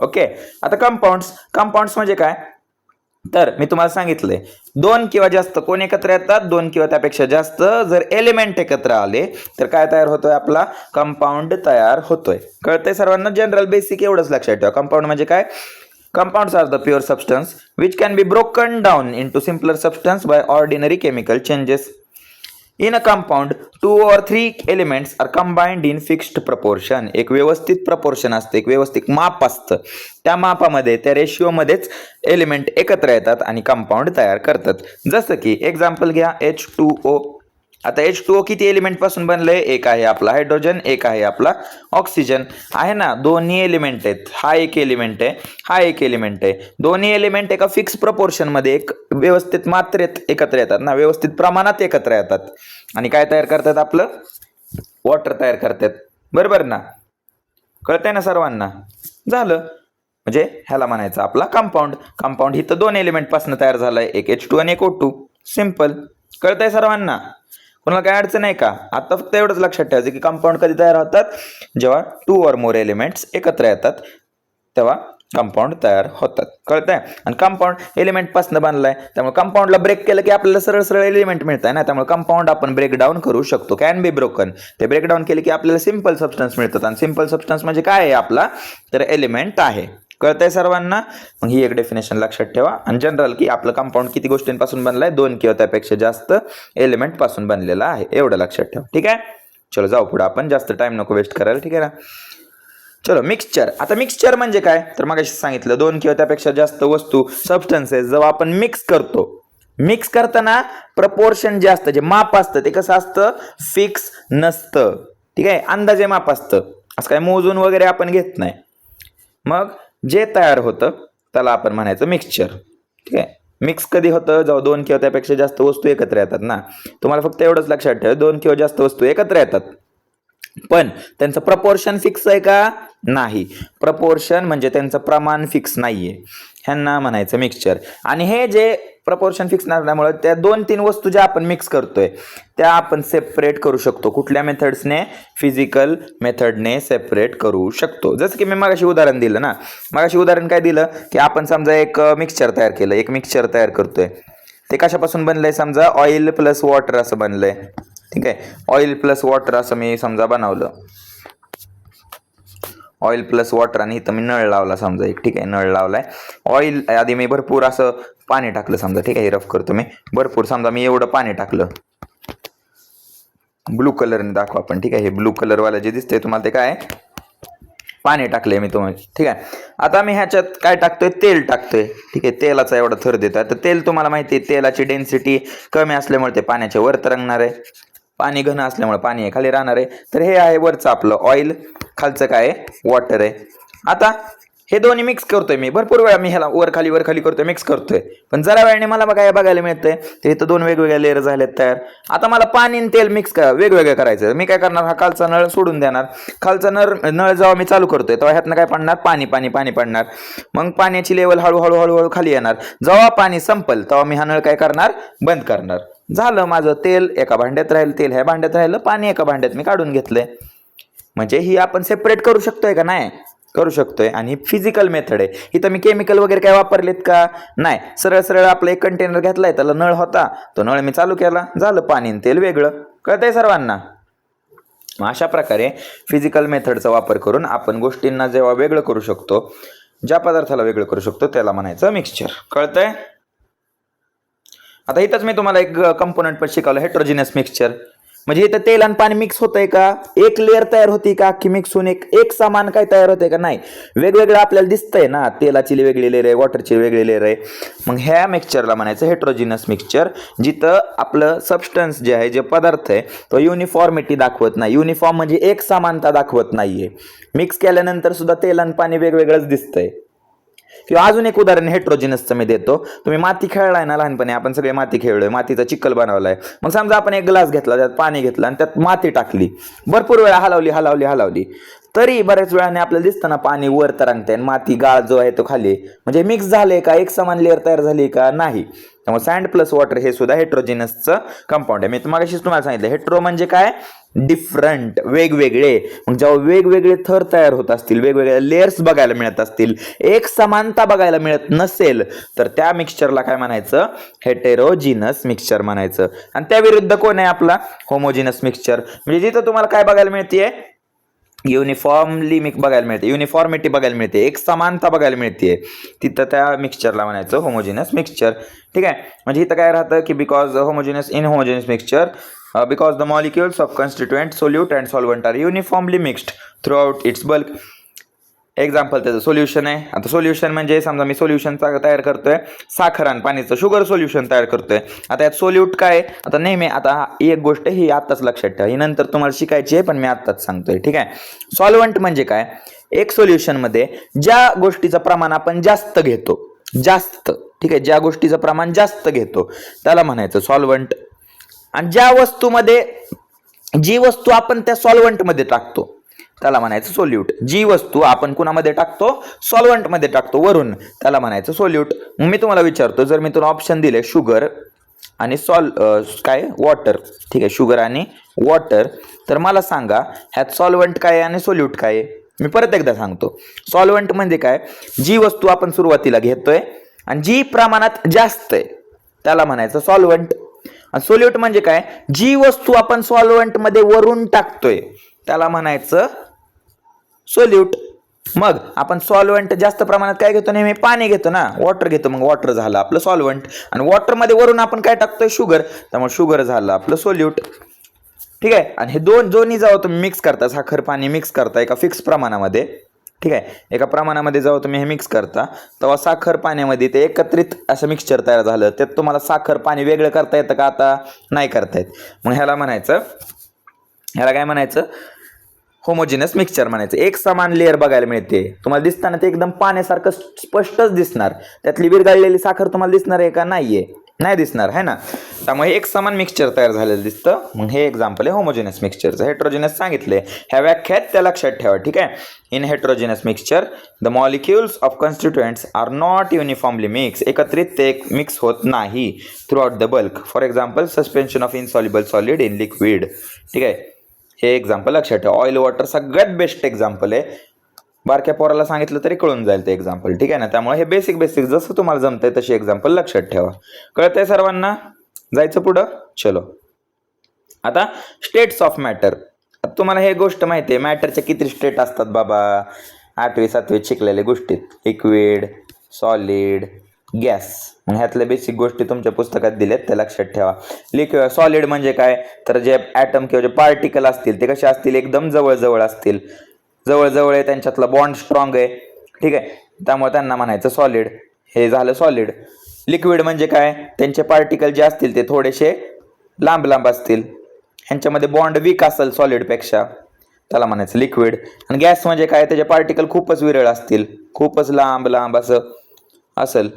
ओके, आता कंपाऊंड्स. कंपाऊंड्स म्हणजे काय? तर मी तुम्हाला सांगितलंय दोन किंवा जास्त कोण एकत्र येतात? दोन किंवा त्यापेक्षा जास्त. जर एलिमेंट एकत्र आले तर काय तयार होतोय? आपला कंपाऊंड तयार होतोय. कळतंय सर्वांना? जनरल बेसिक एवढंच लक्षात ठेवा. कंपाऊंड म्हणजे काय? Compounds are the pure substance which can be broken down into simpler substance by ordinary chemical changes. In a compound, 2 or 3 elements are combined in fixed proportion. एक व्यवस्थित प्रपोर्शन असतं, एक व्यवस्थित माप असतं. त्या मापामध्ये, त्या रेशिओमध्येच एलिमेंट एकत्र येतात आणि कंपाऊंड तयार करतात. जसं की एक्झाम्पल घ्या, H2O. आता H2O किती एलिमेंट पासून बनलंय? एक आहे आपला हायड्रोजन, एक आहे आपला ऑक्सिजन. आहे ना, दोन्ही एलिमेंट आहेत. हा एक एलिमेंट आहे, हा एक एलिमेंट आहे. दोन्ही एलिमेंट एका फिक्स प्रपोर्शन मध्ये, एक व्यवस्थित मात्रेत एकत्र येतात ना, व्यवस्थित प्रमाणात एकत्र येतात आणि काय तयार करतात? आपलं वॉटर तयार करतात. बरोबर ना? कळतंय ना सर्वांना? झालं. म्हणजे ह्याला म्हणायचं आपला कंपाऊंड. कंपाऊंड ही तर दोन एलिमेंट पासून तयार झालाय, एक H2 आणि एक O2. सिंपल. कळतंय सर्वांना? कोणाला काय अडचण आहे का? आता फक्त एवढंच लक्षात ठेवायचं की कंपाऊंड कधी तयार होतात? जेव्हा 2 or more एलिमेंट्स एकत्र येतात तेव्हा कंपाऊंड तयार होतात. कळतंय? आणि कंपाऊंड एलिमेंट पासून बनलाय, त्यामुळे कंपाऊंडला ब्रेक केलं की आपल्याला सरळ सरळ एलिमेंट मिळत आहे ना. त्यामुळे कंपाऊंड आपण ब्रेकडाऊन करू शकतो. Can be broken. ते ब्रेकडाऊन केले की आपल्याला सिंपल सबस्टन्स मिळतात. आणि सिंपल सबस्टन्स म्हणजे काय आहे? आपला तर एलिमेंट आहे. कळतंय सर्वांना? मग ही एक डेफिनेशन लक्षात ठेवा. आणि जनरल की आपलं कंपाऊंड किती गोष्टींपासून बनलाय? 2 किंवा त्यापेक्षा जास्त एलिमेंट पासून बनलेला आहे. एवढं लक्षात ठेवा. ठीक आहे, चलो जाऊ पुढे आपण. जास्त टाइम नको वेस्ट करायला. ठीक आहे ना? चलो, मिक्सचर. आता मिक्सचर म्हणजे काय? तर मगाशी सांगितलं 2 किंवा त्यापेक्षा जास्त वस्तू, सबस्टन्सेस जेव्हा आपण मिक्स करतो, मिक्स करताना प्रपोर्शन जे असतं, जे माप असतं ते कसं असतं? फिक्स नसतं. ठीक आहे, अंदाजे माप असतं. असं काय मोजून वगैरे आपण घेत नाही. मग जे तयार होतं त्याला आपण म्हणायचं मिक्सचर. ठीक आहे, मिक्स कधी होतं? जेव्हा 2 किंवा त्यापेक्षा जास्त वस्तू एकत्र येतात ना. तुम्हाला फक्त एवढंच लक्षात ठेवा, 2 किंवा जास्त वस्तू एकत्र येतात, पण त्यांचं प्रपोर्शन फिक्स आहे का? नाही. प्रपोर्शन म्हणजे त्यांचं प्रमाण फिक्स नाहीये. ह्यांना म्हणायचं मिक्सचर. आणि हे जे प्रपोर्शन फिक्स नसल्यामुळे त्या 2-3 वस्तू ज्या आपण मिक्स करतोय त्या आपण सेपरेट करू शकतो. कुठल्या मेथड्सने? फिजिकल मेथडने सेपरेट करू शकतो. जसं की मी मगाशी उदाहरण दिलं ना. मगाशी उदाहरण काय दिलं? की आपण समजा एक मिक्सचर तयार केलं, एक मिक्सचर तयार करतोय. ते कशापासून बनलंय? समजा ऑइल प्लस वॉटर असं बनलंय. ठीक आहे, ऑइल प्लस वॉटर असं मी समजा बनवलं. ऑइल प्लस वॉटर आणि इथं मी नळ लावला समजा एक. ठीक आहे, नळ लावलाय. ऑइल आधी मी भरपूर असं पाणी टाकलं समजा. ठीक आहे, रफ करतो मी. भरपूर समजा मी एवढं पाणी टाकलं. ब्लू कलरने दाखवा आपण. ठीक आहे, हे ब्लू कलरवाला जे दिसतंय तुम्हाला ते काय? पाणी टाकलंय मी तुम्हाला. ठीक आहे, आता मी ह्याच्यात काय टाकतोय? तेल टाकतोय. ठीक आहे, तेलाचा एवढा थर देतोय. तर तेल तुम्हाला माहिती आहे, तेलाची डेन्सिटी कमी असल्यामुळे ते पाण्याच्या वर तरंगणार आहे. पाणी घन असल्यामुळे पाणी हे खाली राहणार आहे. तर हे आहे वरचं आपलं ऑइल, खालचं काय आहे? वॉटर आहे. आता हे दोन्ही मिक्स करतोय मी. भरपूर वेळा मी ह्याला वर खाली करतोय, मिक्स करतोय. पण जरा वेळाने मला बघायला मिळतंय ते इथं 2 वेगवेगळ्या लेअर झालेत तयार. आता मला पाणी आणि तेल मिक्स वेगवेगळं करायचं. मी काय करणार? हा खालचा नळ सोडून देणार. खालचा नळ जेव्हा मी चालू करतोय तेव्हा ह्यातनं काय पडणार? पाणी पडणार. मग पाण्याची लेवल हळूहळू खाली येणार. जेव्हा पाणी संपल तेव्हा मी हा नळ काय करणार? बंद करणार. झालं, माझं तेल एका भांड्यात राहील, तेल ह्या भांड्यात राहिलं, पाणी एका भांड्यात मी काढून घेतलंय. म्हणजे ही आपण सेपरेट करू शकतोय का? नाही करू शकतोय. आणि फिजिकल मेथड आहे. इथं मी केमिकल वगैरे काय वापरलेत का? नाही. सरळ सरळ आपलं एक कंटेनर घेतलाय, त्याला नळ होता, तो नळ मी चालू केला, झालं, पाणी आणि तेल वेगळं. कळतंय सर्वांना? अशा प्रकारे फिजिकल मेथडचा वापर करून आपण गोष्टींना जेव्हा वेगळं करू शकतो, ज्या पदार्थाला वेगळं करू शकतो त्याला म्हणायचं मिक्सचर. कळतंय? आता इथंच मी तुम्हाला एक कंपोनंट पण शिकवलं, हेट्रोजिनस मिक्सचर. म्हणजे इथं तेल आणि पाणी मिक्स होतंय का? एक लेअर तयार होती का? की मिक्स होऊन एक सामान काय तयार होतंय का? नाही. वेगवेगळं आपल्याला दिसतंय ना. तेलाची वेगळी लेअर आहे, वॉटरची वेगळी लेअर आहे. मग ह्या मिक्सचरला म्हणायचं हेट्रोजिनस मिक्सचर. जिथं आपलं सबस्टन्स जे आहे, जे पदार्थ आहे, तो युनिफॉर्मिटी दाखवत नाही. युनिफॉर्म म्हणजे एक समानता दाखवत नाहीये. मिक्स केल्यानंतर सुद्धा तेल आणि पाणी वेगवेगळंच दिसतंय. किंवा अजून एक उदाहरण हेट्रोजिनसचं मी देतो. तुम्ही माती खेळलाय ना लहानपणी, आपण सगळे माती खेळलोय, मातीचा चिखल बनवलाय. मग समजा आपण एक ग्लास घेतला, त्यात पाणी घेतलं आणि त्यात माती टाकली, भरपूर वेळा हलवली, तरी बऱ्याच वेळाने आपल्याला दिसतं ना पाणी वर तरंगतंय आणि माती गाळ जो आहे तो खाली. म्हणजे मिक्स झाले का, एक समान लेअर तयार झाली का, नाही. त्यामुळे सँड प्लस वॉटर हे सुद्धा हेट्रोजिनसचं कंपाऊंड आहे. मी तुम्हाला सांगितलं हेट्रो म्हणजे काय, डिफरंट, वेगवेगळे. मग जेव्हा वेगवेगळे थर तयार होत असतील, वेगवेगळे लेयर्स बघायला मिळत असतील, एक समानता बघायला मिळत नसेल, तर त्या मिक्सचरला काय म्हणायचं, हेटेरोजिनस मिक्सचर म्हणायचं. आणि त्या विरुद्ध कोण आहे आपला, होमोजिनस मिक्सचर. म्हणजे जिथं तुम्हाला काय बघायला मिळते, युनिफॉर्मिटी बघायला मिळते, एक समानता बघायला मिळते, तिथं त्या मिक्सचरला म्हणायचं होमोजिनस मिक्सचर. ठीक आहे. म्हणजे इथं काय राहतं की because homogeneous mixture because the molecules of constituent solute and solvent are uniformly mixed throughout its bulk. Example त्याचं सोल्युशन आहे. आता सोल्युशन म्हणजे समजा मी सोल्युशन तयार करतोय, साखर आणि पाणीचं शुगर सोल्युशन तयार करतोय. आता यात सोल्यूट काय, आता नेहमी आता एक गोष्ट ही आत्ताच लक्षात ठेवा, ही नंतर तुम्हाला शिकायची आहे, पण मी आत्ताच सांगतोय. ठीक आहे. सॉल्वंट म्हणजे काय, एक सोल्युशन मध्ये ज्या गोष्टीचं प्रमाण आपण जास्त घेतो, ठीक आहे, ज्या गोष्टीचं प्रमाण जास्त घेतो त्याला म्हणायचं सॉल्वंट. आणि जी वस्तू आपण त्या सॉल्वंट मध्ये टाकतो त्याला म्हणायचं सोल्यूट. जी वस्तू आपण कुणामध्ये टाकतो, सॉल्वंट मध्ये टाकतो वरून, त्याला म्हणायचं सोल्यूट. मी तुम्हाला विचारतो, जर मी तुला ऑप्शन दिले शुगर आणि वॉटर, ठीक आहे, शुगर आणि वॉटर, तर मला सांगा ह्यात सॉल्वंट काय आणि सोल्यूट काय. मी परत एकदा सांगतो, सॉल्वंट म्हणजे काय, जी वस्तू आपण सुरुवातीला घेतोय आणि जी प्रमाणात जास्त आहे त्याला म्हणायचं सॉल्वंट. आणि सोल्यूट म्हणजे काय, जी वस्तू आपण सॉल्वंट मध्ये वरून टाकतोय त्याला म्हणायचं सोल्यूट. मग आपण सॉल्वंट जास्त प्रमाणात काय घेतो, नेहमी पाणी घेतो ना, वॉटर घेतो, मग वॉटर झालं आपलं सॉल्वंट. आणि वॉटर मध्ये वरून आपण काय टाकतोय, शुगर, त्यामुळे शुगर झालं आपलं सोल्यूट. ठीक आहे. आणि हे दोन्ही जेव्हा तुम्ही मिक्स करता, साखर पाणी मिक्स करता एका फिक्स प्रमाणामध्ये, ठीक आहे, एका प्रमाणामध्ये जेव्हा तुम्ही हे मिक्स करता, तेव्हा साखर पाण्यामध्ये ते एकत्रित असं मिक्सचर तयार झालं. त्यात तुम्हाला साखर पाणी वेगळं करता येतं का, आता नाही करता येत. मग ह्याला काय म्हणायचं, होमोजिनस मिक्सचर म्हणायचं. एक समान लेअर बघायला मिळते, तुम्हाला दिसताना ते एकदम पाण्यासारखं स्पष्टच दिसणार. त्यातली विरघळलेली साखर तुम्हाला दिसणार आहे का, नाही दिसणार, है ना. त्यामुळे एक समान मिक्सचर तयार झालेलं दिसतं. मग हे एक्झाम्पल आहे होमोजिनस मिक्सचरचं. हेट्रोजिनस सांगितले, ह्या व्याख्यात त्या लक्षात ठेवा. ठीक आहे. In heterogeneous mixture the molecules of constituents are not uniformly mix, एकत्रित ते मिक्स होत नाही throughout the bulk. For example suspension of insoluble solid in liquid. ठीक आहे, हे एक्झाम्पल लक्षात ठेवा. ऑइल वॉटर सगळ्यात बेस्ट एक्झाम्पल आहे, बारक्या पोराला सांगितलं तरी कळून जाईल ते एक्झाम्पल. ठीक आहे ना. त्यामुळे हे बेसिक जसं तुम्हाला जमतंय तशी एक्झाम्पल लक्षात ठेवा. कळतंय सर्वांना, जायचं पुढं, चलो. आता स्टेट्स ऑफ मॅटर. तुम्हाला हे गोष्ट माहिती आहे, मॅटरच्या किती स्टेट असतात बाबा, 8वी 7वी शिकलेल्या गोष्टीत, लिक्विड, सॉलिड, गॅस. मग ह्यातल्या बेसिक गोष्टी तुमच्या पुस्तकात दिल्यात, त्या लक्षात ठेवा. सॉलिड म्हणजे काय, तर जे ॲटम किंवा जे पार्टिकल असतील ते कसे असतील, एकदम जवळ असतील, जवळ आहे, त्यांच्यातला बॉन्ड स्ट्रॉंग आहे. ठीक आहे, त्यामुळे त्यांना म्हणायचं सॉलिड. हे झालं सॉलिड. लिक्विड म्हणजे काय, त्यांचे पार्टिकल जे असतील ते थोडेसे लांब असतील, ह्यांच्यामध्ये बॉन्ड वीक असेल सॉलिडपेक्षा, त्याला म्हणायचं लिक्विड. आणि गॅस म्हणजे काय, त्याचे पार्टिकल खूपच विरळ असतील, खूपच लांब असं असेल,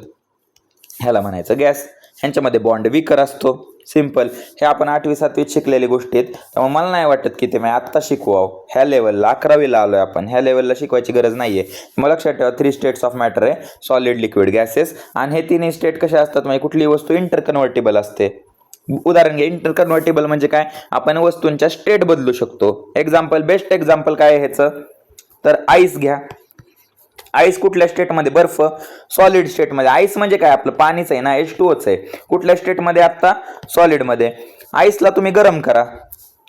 ह्याला म्हणायचं गॅस. ह्यांच्यामध्ये बॉन्ड वीकर असतो, सिंपल. हे आपण 8वी 7वीत शिकलेली गोष्टी आहेत, त्यामुळे मला नाही वाटत की ते मी आत्ता शिकवावं. ह्या लेवलला 11वीला आलोय आपण, ह्या लेवलला शिकवायची गरज नाहीये. मग लक्षात ठेवा, 3 स्टेट्स ऑफ मॅटर आहे, सॉलिड, लिक्विड, गॅसेस. आणि हे तिन्ही स्टेट कशा असतात, म्हणजे कुठली वस्तू इंटरकन्व्हर्टेबल असते. उदाहरण घ्या, इंटरकन्व्हर्टेबल म्हणजे काय, आपण वस्तूंच्या स्टेट बदलू शकतो. बेस्ट एक्झाम्पल काय आहे ह्याचं, तर आईस घ्या. आईस कुठल्या स्टेटमध्ये, बर्फ, सॉलिड स्टेटमध्ये. आईस म्हणजे काय, आपलं पाणीच आहे ना, H2Oच आहे. कुठल्या स्टेटमध्ये, आता सॉलिडमध्ये. आईसला तुम्ही गरम करा,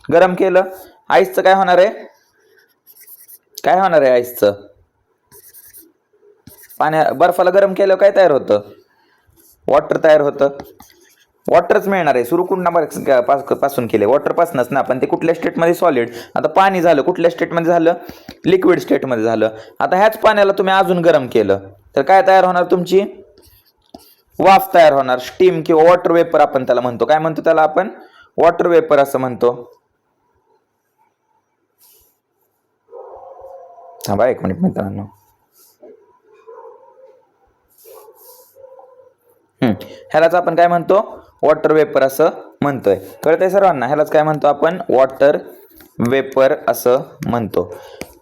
गरम केलं, आईसचं काय होणार आहे आईसचं, बर्फाला गरम केलं काय तयार होतं, वॉटर तयार होतं. वॉटरच मिळणार आहे, सुरू कुठल्या पासून केले, वॉटर पासूनच ना. पण ते कुठल्या स्टेटमध्ये, सॉलिड. आता पाणी झालं, कुठल्या स्टेटमध्ये झालं, लिक्विड स्टेटमध्ये झालं. आता ह्याच पाण्याला तुम्ही अजून गरम केलं तर काय तयार होणार, तुमची वाफ तयार होणार, स्टीम किंवा वॉटर वेपर आपण त्याला म्हणतो. काय म्हणतो त्याला आपण, वॉटर वेपर असं म्हणतो. थांबा एक मिनिट मित्रांनो. ह्यालाच आपण काय म्हणतो, वॉटर वेपर असं म्हणतोय. कळतंय सर्वांना, ह्यालाच काय म्हणतो आपण, वॉटर वेपर असं म्हणतो.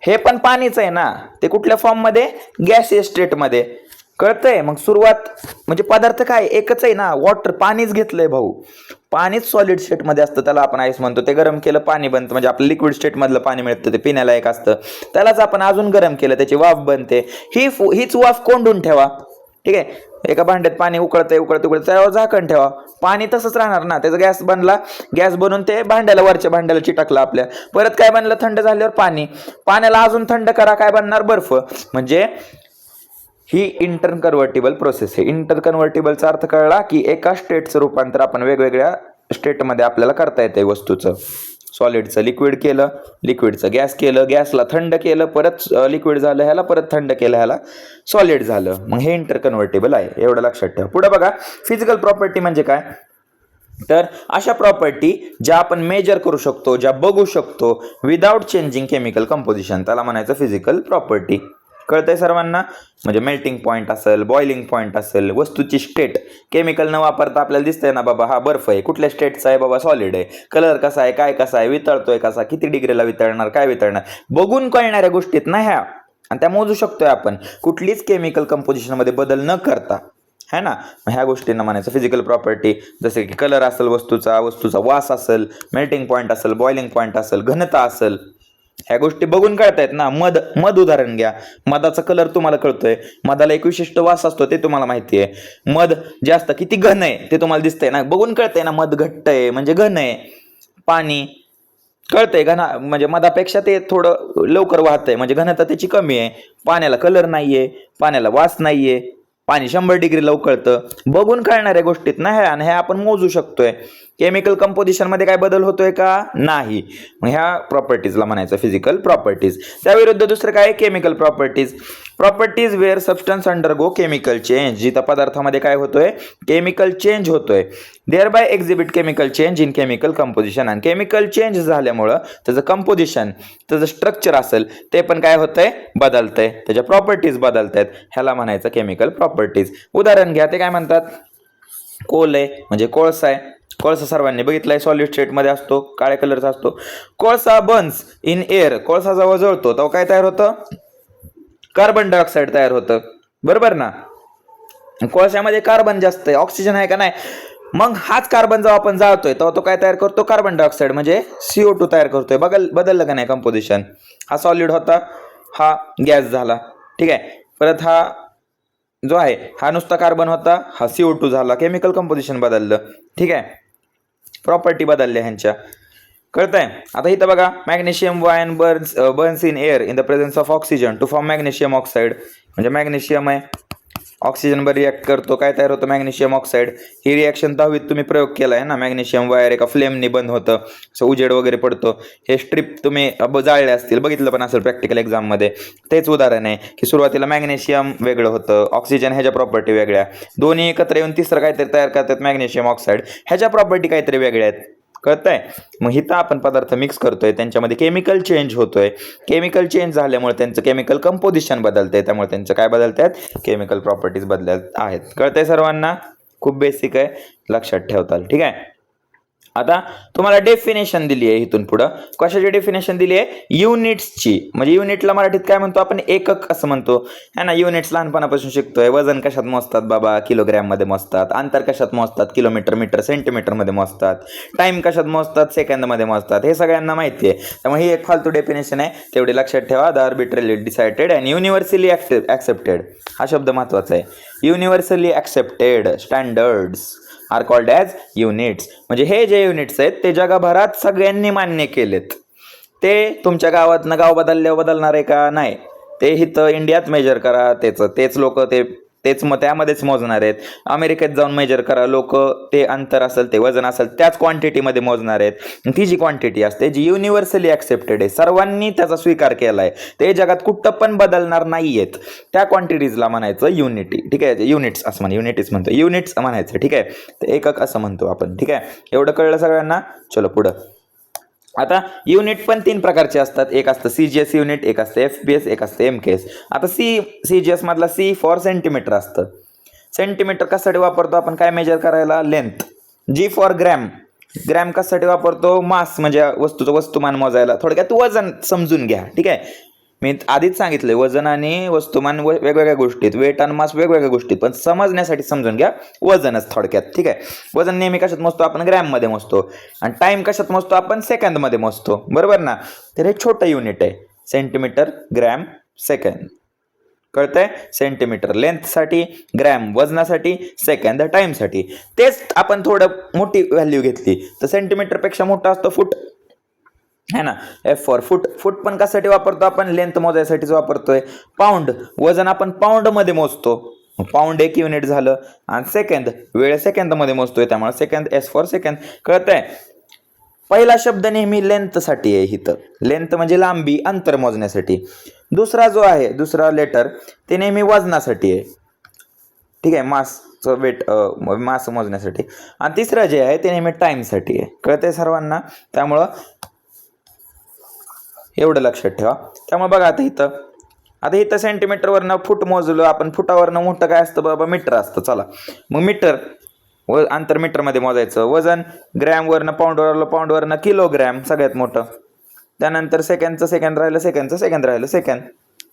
हे पण पाणीच आहे ना, ते कुठल्या फॉर्म मध्ये, गॅसियस स्टेट मध्ये. कळतंय, मग सुरुवात म्हणजे पदार्थ काय एकच आहे ना, वॉटर, पाणीच घेतलंय भाऊ. पाणीच सॉलिड स्टेट मध्ये असतं, त्याला आपण आईस म्हणतो. ते गरम केलं पाणी बनतं, म्हणजे आपलं लिक्विड स्टेट मधलं पाणी मिळतं, ते पिण्याला एक असतं. त्यालाच आपण अजून गरम केलं, त्याची वाफ बनते. हीच वाफ कोंडून ठेवा. ठीक आहे, एका भांड्यात पाणी उकळतंय, त्यावर झाकण ठेवा, पाणी तसंच राहणार ना. त्याचा गॅस बनला, गॅस बनून ते भांड्याला, वरच्या भांड्याला चिटकलं आपल्या. परत काय बनलं, थंड झाल्यावर पाण्याला अजून थंड करा, काय बनणार, बर्फ. म्हणजे ही इंटर कन्व्हर्टिबल प्रोसेस आहे. इंटर कन्व्हर्टिबलचा अर्थ कळला की एका स्टेटचं रूपांतर आपण वेगवेगळ्या स्टेटमध्ये आपल्याला करता येते वस्तूचं. सॉलिडचं लिक्विड केलं, लिक्विडचं गॅस केलं, गॅसला थंड केलं, परत लिक्विड झालं ह्याला, परत थंड केलं ह्याला, सॉलिड झालं. मग हे इंटर कन्व्हर्टिबल आहे, एवढं लक्षात ठेवा. पुढे बघा, फिजिकल प्रॉपर्टी म्हणजे काय, तर अशा प्रॉपर्टी ज्या आपण मेजर करू शकतो, ज्या बघू शकतो विदाउट चेंजिंग केमिकल कंपोजिशन, त्याला म्हणायचं फिजिकल प्रॉपर्टी. कळतंय सर्वांना, म्हणजे मेल्टिंग पॉईंट असेल, बॉइलिंग पॉईंट असेल, वस्तूची स्टेट केमिकल न वापरता आपल्याला दिसतंय ना बाबा, हा बर्फ आहे, कुठल्या स्टेटचा आहे बाबा, सॉलिड आहे, कलर कसा आहे, काय कसा आहे, वितळतोय कसा, किती डिग्रीला वितळणार, काय वितळणार, बघून कळणाऱ्या गोष्टीत ना ह्या, आणि त्या मोजू शकतोय आपण कुठलीच केमिकल कंपोजिशन मध्ये बदल न करता, है ना. ह्या गोष्टींना म्हणायचं फिजिकल प्रॉपर्टी. जसे की कलर असेल वस्तूचा वास असेल, मेल्टिंग पॉईंट असेल, बॉइलिंग पॉईंट असेल, घनता असेल, ह्या गोष्टी बघून कळतायत ना. मध उदाहरण घ्या, मधाचा कलर तुम्हाला कळतोय, मधाला एक विशिष्ट वास असतो ते तुम्हाला माहिती आहे. मध जास्त किती घन आहे ते तुम्हाला दिसतंय ना, बघून कळतंय ना. मध घट्ट आहे म्हणजे घन आहे. पाणी कळतंय घना, म्हणजे मधापेक्षा ते थोडं लवकर वाहतंय, म्हणजे घनता त्याची कमी आहे. पाण्याला कलर नाहीये, पाण्याला वास नाहीये, पाणी 100 डिग्रीला उकळतं, बघून कळणाऱ्या गोष्टीत ना ह्या, आणि ह्या आपण मोजू शकतोय. केमिकल कंपोजिशन मध्ये काय बदल होतोय का, नाही. मग ह्या प्रॉपर्टीजला म्हणायचं फिजिकल प्रॉपर्टीज. त्याविरुद्ध दुसरं काय, chemical properties. Properties where substance undergo chemical change, जिथं पदार्थामध्ये काय होतोय, केमिकल चेंज होतोय. Thereby exhibit chemical change in chemical composition. आणि केमिकल चेंज झाल्यामुळं त्याचं कंपोजिशन, त्याचं स्ट्रक्चर असेल ते पण काय होतंय, बदलतंय, त्याच्या प्रॉपर्टीज बदलतायत. ह्याला म्हणायचं केमिकल प्रॉपर्टीज. उदाहरण घ्या, ते काय म्हणतात, कोल आहे म्हणजे कोळसा आहे. कोळसा सर्वांनी बघितलाय, सॉलिड स्टेट मध्ये असतो, काळ्या कलरचा असतो. कोळसा बर्न्स इन एअर, कोळसा जेव्हा जळतो तेव्हा काय तयार होतं, कार्बन डायऑक्साईड तयार होतं, बरोबर ना. कोळशामध्ये कार्बन जास्त आहे, ऑक्सिजन आहे का नाही. मग हाच कार्बन जेव्हा आपण जाळतोय तेव्हा तो काय तयार करतो, कार्बन डायऑक्साईड म्हणजे CO2 तयार करतोय. बदललं का नाही कंपोजिशन. हा सॉलिड होता, हा गॅस झाला, ठीक आहे. परत हा जो आहे हा नुसता कार्बन होता, हा CO2 झाला, केमिकल कंपोजिशन बदललं, ठीक आहे. प्रॉपर्टी बदलल्या ह्यांच्या, कळतंय. आता इथं बघा, magnesium ion Burns in air in the presence of oxygen two form magnesium oxide. म्हणजे मॅग्नेशियम आहे, ऑक्सिजन बर रिॲक्ट करतो, काय तयार होतं, मॅग्नेशियम ऑक्साईड. ही रिॲक्शन 10वीत तुम्ही प्रयोग केला आहे ना. मॅग्नेशियम वायर एका फ्लेमनी बंद होतं, असं उजेड वगैरे पडतो. हे स्ट्रिप तुम्ही जाळले असतील, बघितलं पण असेल प्रॅक्टिकल एक्झाम मध्ये. तेच उदाहरण आहे की सुरुवातीला मॅग्नेशियम वेगळं होतं, ऑक्सिजन ह्याच्या प्रॉपर्टी वेगळ्या, दोन्ही एकत्र येऊन तिसरं काहीतरी तयार करतात मॅग्नेशियम ऑक्साईड, ह्याच्या प्रॉपर्टी काहीतरी वेगळ्या आहेत. कळतंय. मग इथं आपण पदार्थ मिक्स करतोय, त्यांच्यामध्ये केमिकल चेंज होतोय. केमिकल चेंज झाल्यामुळे त्यांचं केमिकल कंपोजिशन बदलतंय, त्यामुळे त्यांचं काय बदलतात, केमिकल प्रॉपर्टीज बदलत आहेत. कळतंय सर्वांना, खूप बेसिक आहे, लक्षात ठेवताल, ठीक आहे. आता तुम्हाला डेफिनेशन दिली आहे इथून पुढं. कशाची डेफिनेशन दिली आहे, युनिट्सची. म्हणजे युनिटला मराठीत काय म्हणतो आपण, एकक असं म्हणतो, है ना. युनिट्स लहानपणापासून शिकतोय. वजन कशात मोजतात बाबा, किलोग्रॅम मध्ये मोजतात. अंतर कशात मोजतात, किलोमीटर, मीटर, सेंटीमीटर मध्ये मोजतात. टाइम कशात मोजतात, सेकंद मध्ये मोजतात. हे सगळ्यांना माहिती आहे, त्यामुळे ही एक फालतू डेफिनेशन आहे, तेवढी लक्षात ठेवा. The arbitrarily decided and universally accepted, हा शब्द महत्वाचा आहे. Universally accepted standards are called as units. म्हणजे हे जे युनिट्स आहेत ते जगभरात सगळ्यांनी मान्य केलेत. ते तुमच्या गावातनं गाव बदलल्यावर बदलणार आहे का, नाही. ते इथं इंडियात मेजर करा, तेच लोक तेच त्यामध्येच मोजणार आहेत. अमेरिकेत जाऊन मेजर करा, लोक ते अंतर असेल, ते वजन असेल, त्याच क्वांटिटीमध्ये मोजणार आहेत. ती जी क्वांटिटी असते जी युनिव्हर्सली ऍक्सेप्टेड आहे, सर्वांनी त्याचा स्वीकार केलाय, ते जगात कुठं पण बदलणार नाहीयेत, त्या क्वांटिटीजला म्हणायचं युनिटी, ठीक आहे. युनिट्स असं म्हणा, युनिट्स म्हणतो, युनिट्स म्हणायचं, ठीक आहे. ते एकक असं म्हणतो आपण, ठीक आहे. एवढं कळलं सगळ्यांना. चलो पुढं. आता युनिट पण 3 प्रकारचे असतात. एक असतं CGS युनिट, एक असतं FBS, एक असतं MKS. आता CGS मधला C फॉर सेंटीमीटर असतं. सेंटीमीटर कशासाठी वापरतो आपण, काय मेजर करायला, length. G for gram, gram कशासाठी वापरतो, मास म्हणजे वस्तूचं वस्तुमान मोजायला, थोडक्यात वजन समजून घ्या. ठीक आहे, मी आधीच सांगितलंय वजन आणि वस्तुमान वेगवेगळ्या गोष्टीत, वेट आणि मास वेगवेगळ्या गोष्टीत, पण समजण्यासाठी समजून घ्या वजनच थोडक्यात. ठीक आहे, वजन नेहमी कशात मोजतो आपण, ग्रॅम मध्ये मोजतो, आणि टाइम कशात मोजतो आपण, सेकंद मध्ये मोजतो, बरोबर ना. तर हे छोटं युनिट आहे, सेंटीमीटर, ग्रॅम, सेकंद. कळतंय, सेंटीमीटर लेंथसाठी, ग्रॅम वजनासाठी, सेकंद टाइमसाठी. तेच आपण थोडं मोठी व्हॅल्यू घेतली तर सेंटीमीटर पेक्षा मोठा असतो फूट, है ना. एफ फॉर फूट. फूट पण कशासाठी वापरतो आपण, लेंथ मोजायसाठीच वापरतोय. पाऊंड, वजन आपण पाऊंड मध्ये मोजतो, पाऊंड 1 युनिट झालं. आणि सेकंद, वेळ सेकंद मध्ये मोजतोय, त्यामुळे सेकंद, एस फॉर सेकंद. कळतंय, पहिला शब्द नेहमी लेंथ साठी आहे इथं, लेंथ म्हणजे लांबी, अंतर मोजण्यासाठी. दुसरा जो आहे, दुसरा लेटर, ते नेहमी वजनासाठी आहे. ठीक आहे, मासचं वेट, मास मोजण्यासाठी. आणि तिसरं जे आहे ते नेहमी टाइम साठी आहे. कळतंय सर्वांना, त्यामुळं एवढं लक्षात ठेवा. त्यामुळे बघा आता इथं सेंटीमीटरवरनं फूट मोजलं आपण, फुटावरनं मोठं काय असतं बाबा, मीटर असतं. चला मग मीटर, अंतर मीटरमध्ये मोजायचं. वजन ग्रॅमवरनं पाऊंडवरलं, पाऊंडवरनं किलोग्रॅम सगळ्यात मोठं. त्यानंतर सेकंदचं सेकंद राहिलं, सेकंदचं सेकंद राहिलं, सेकंद.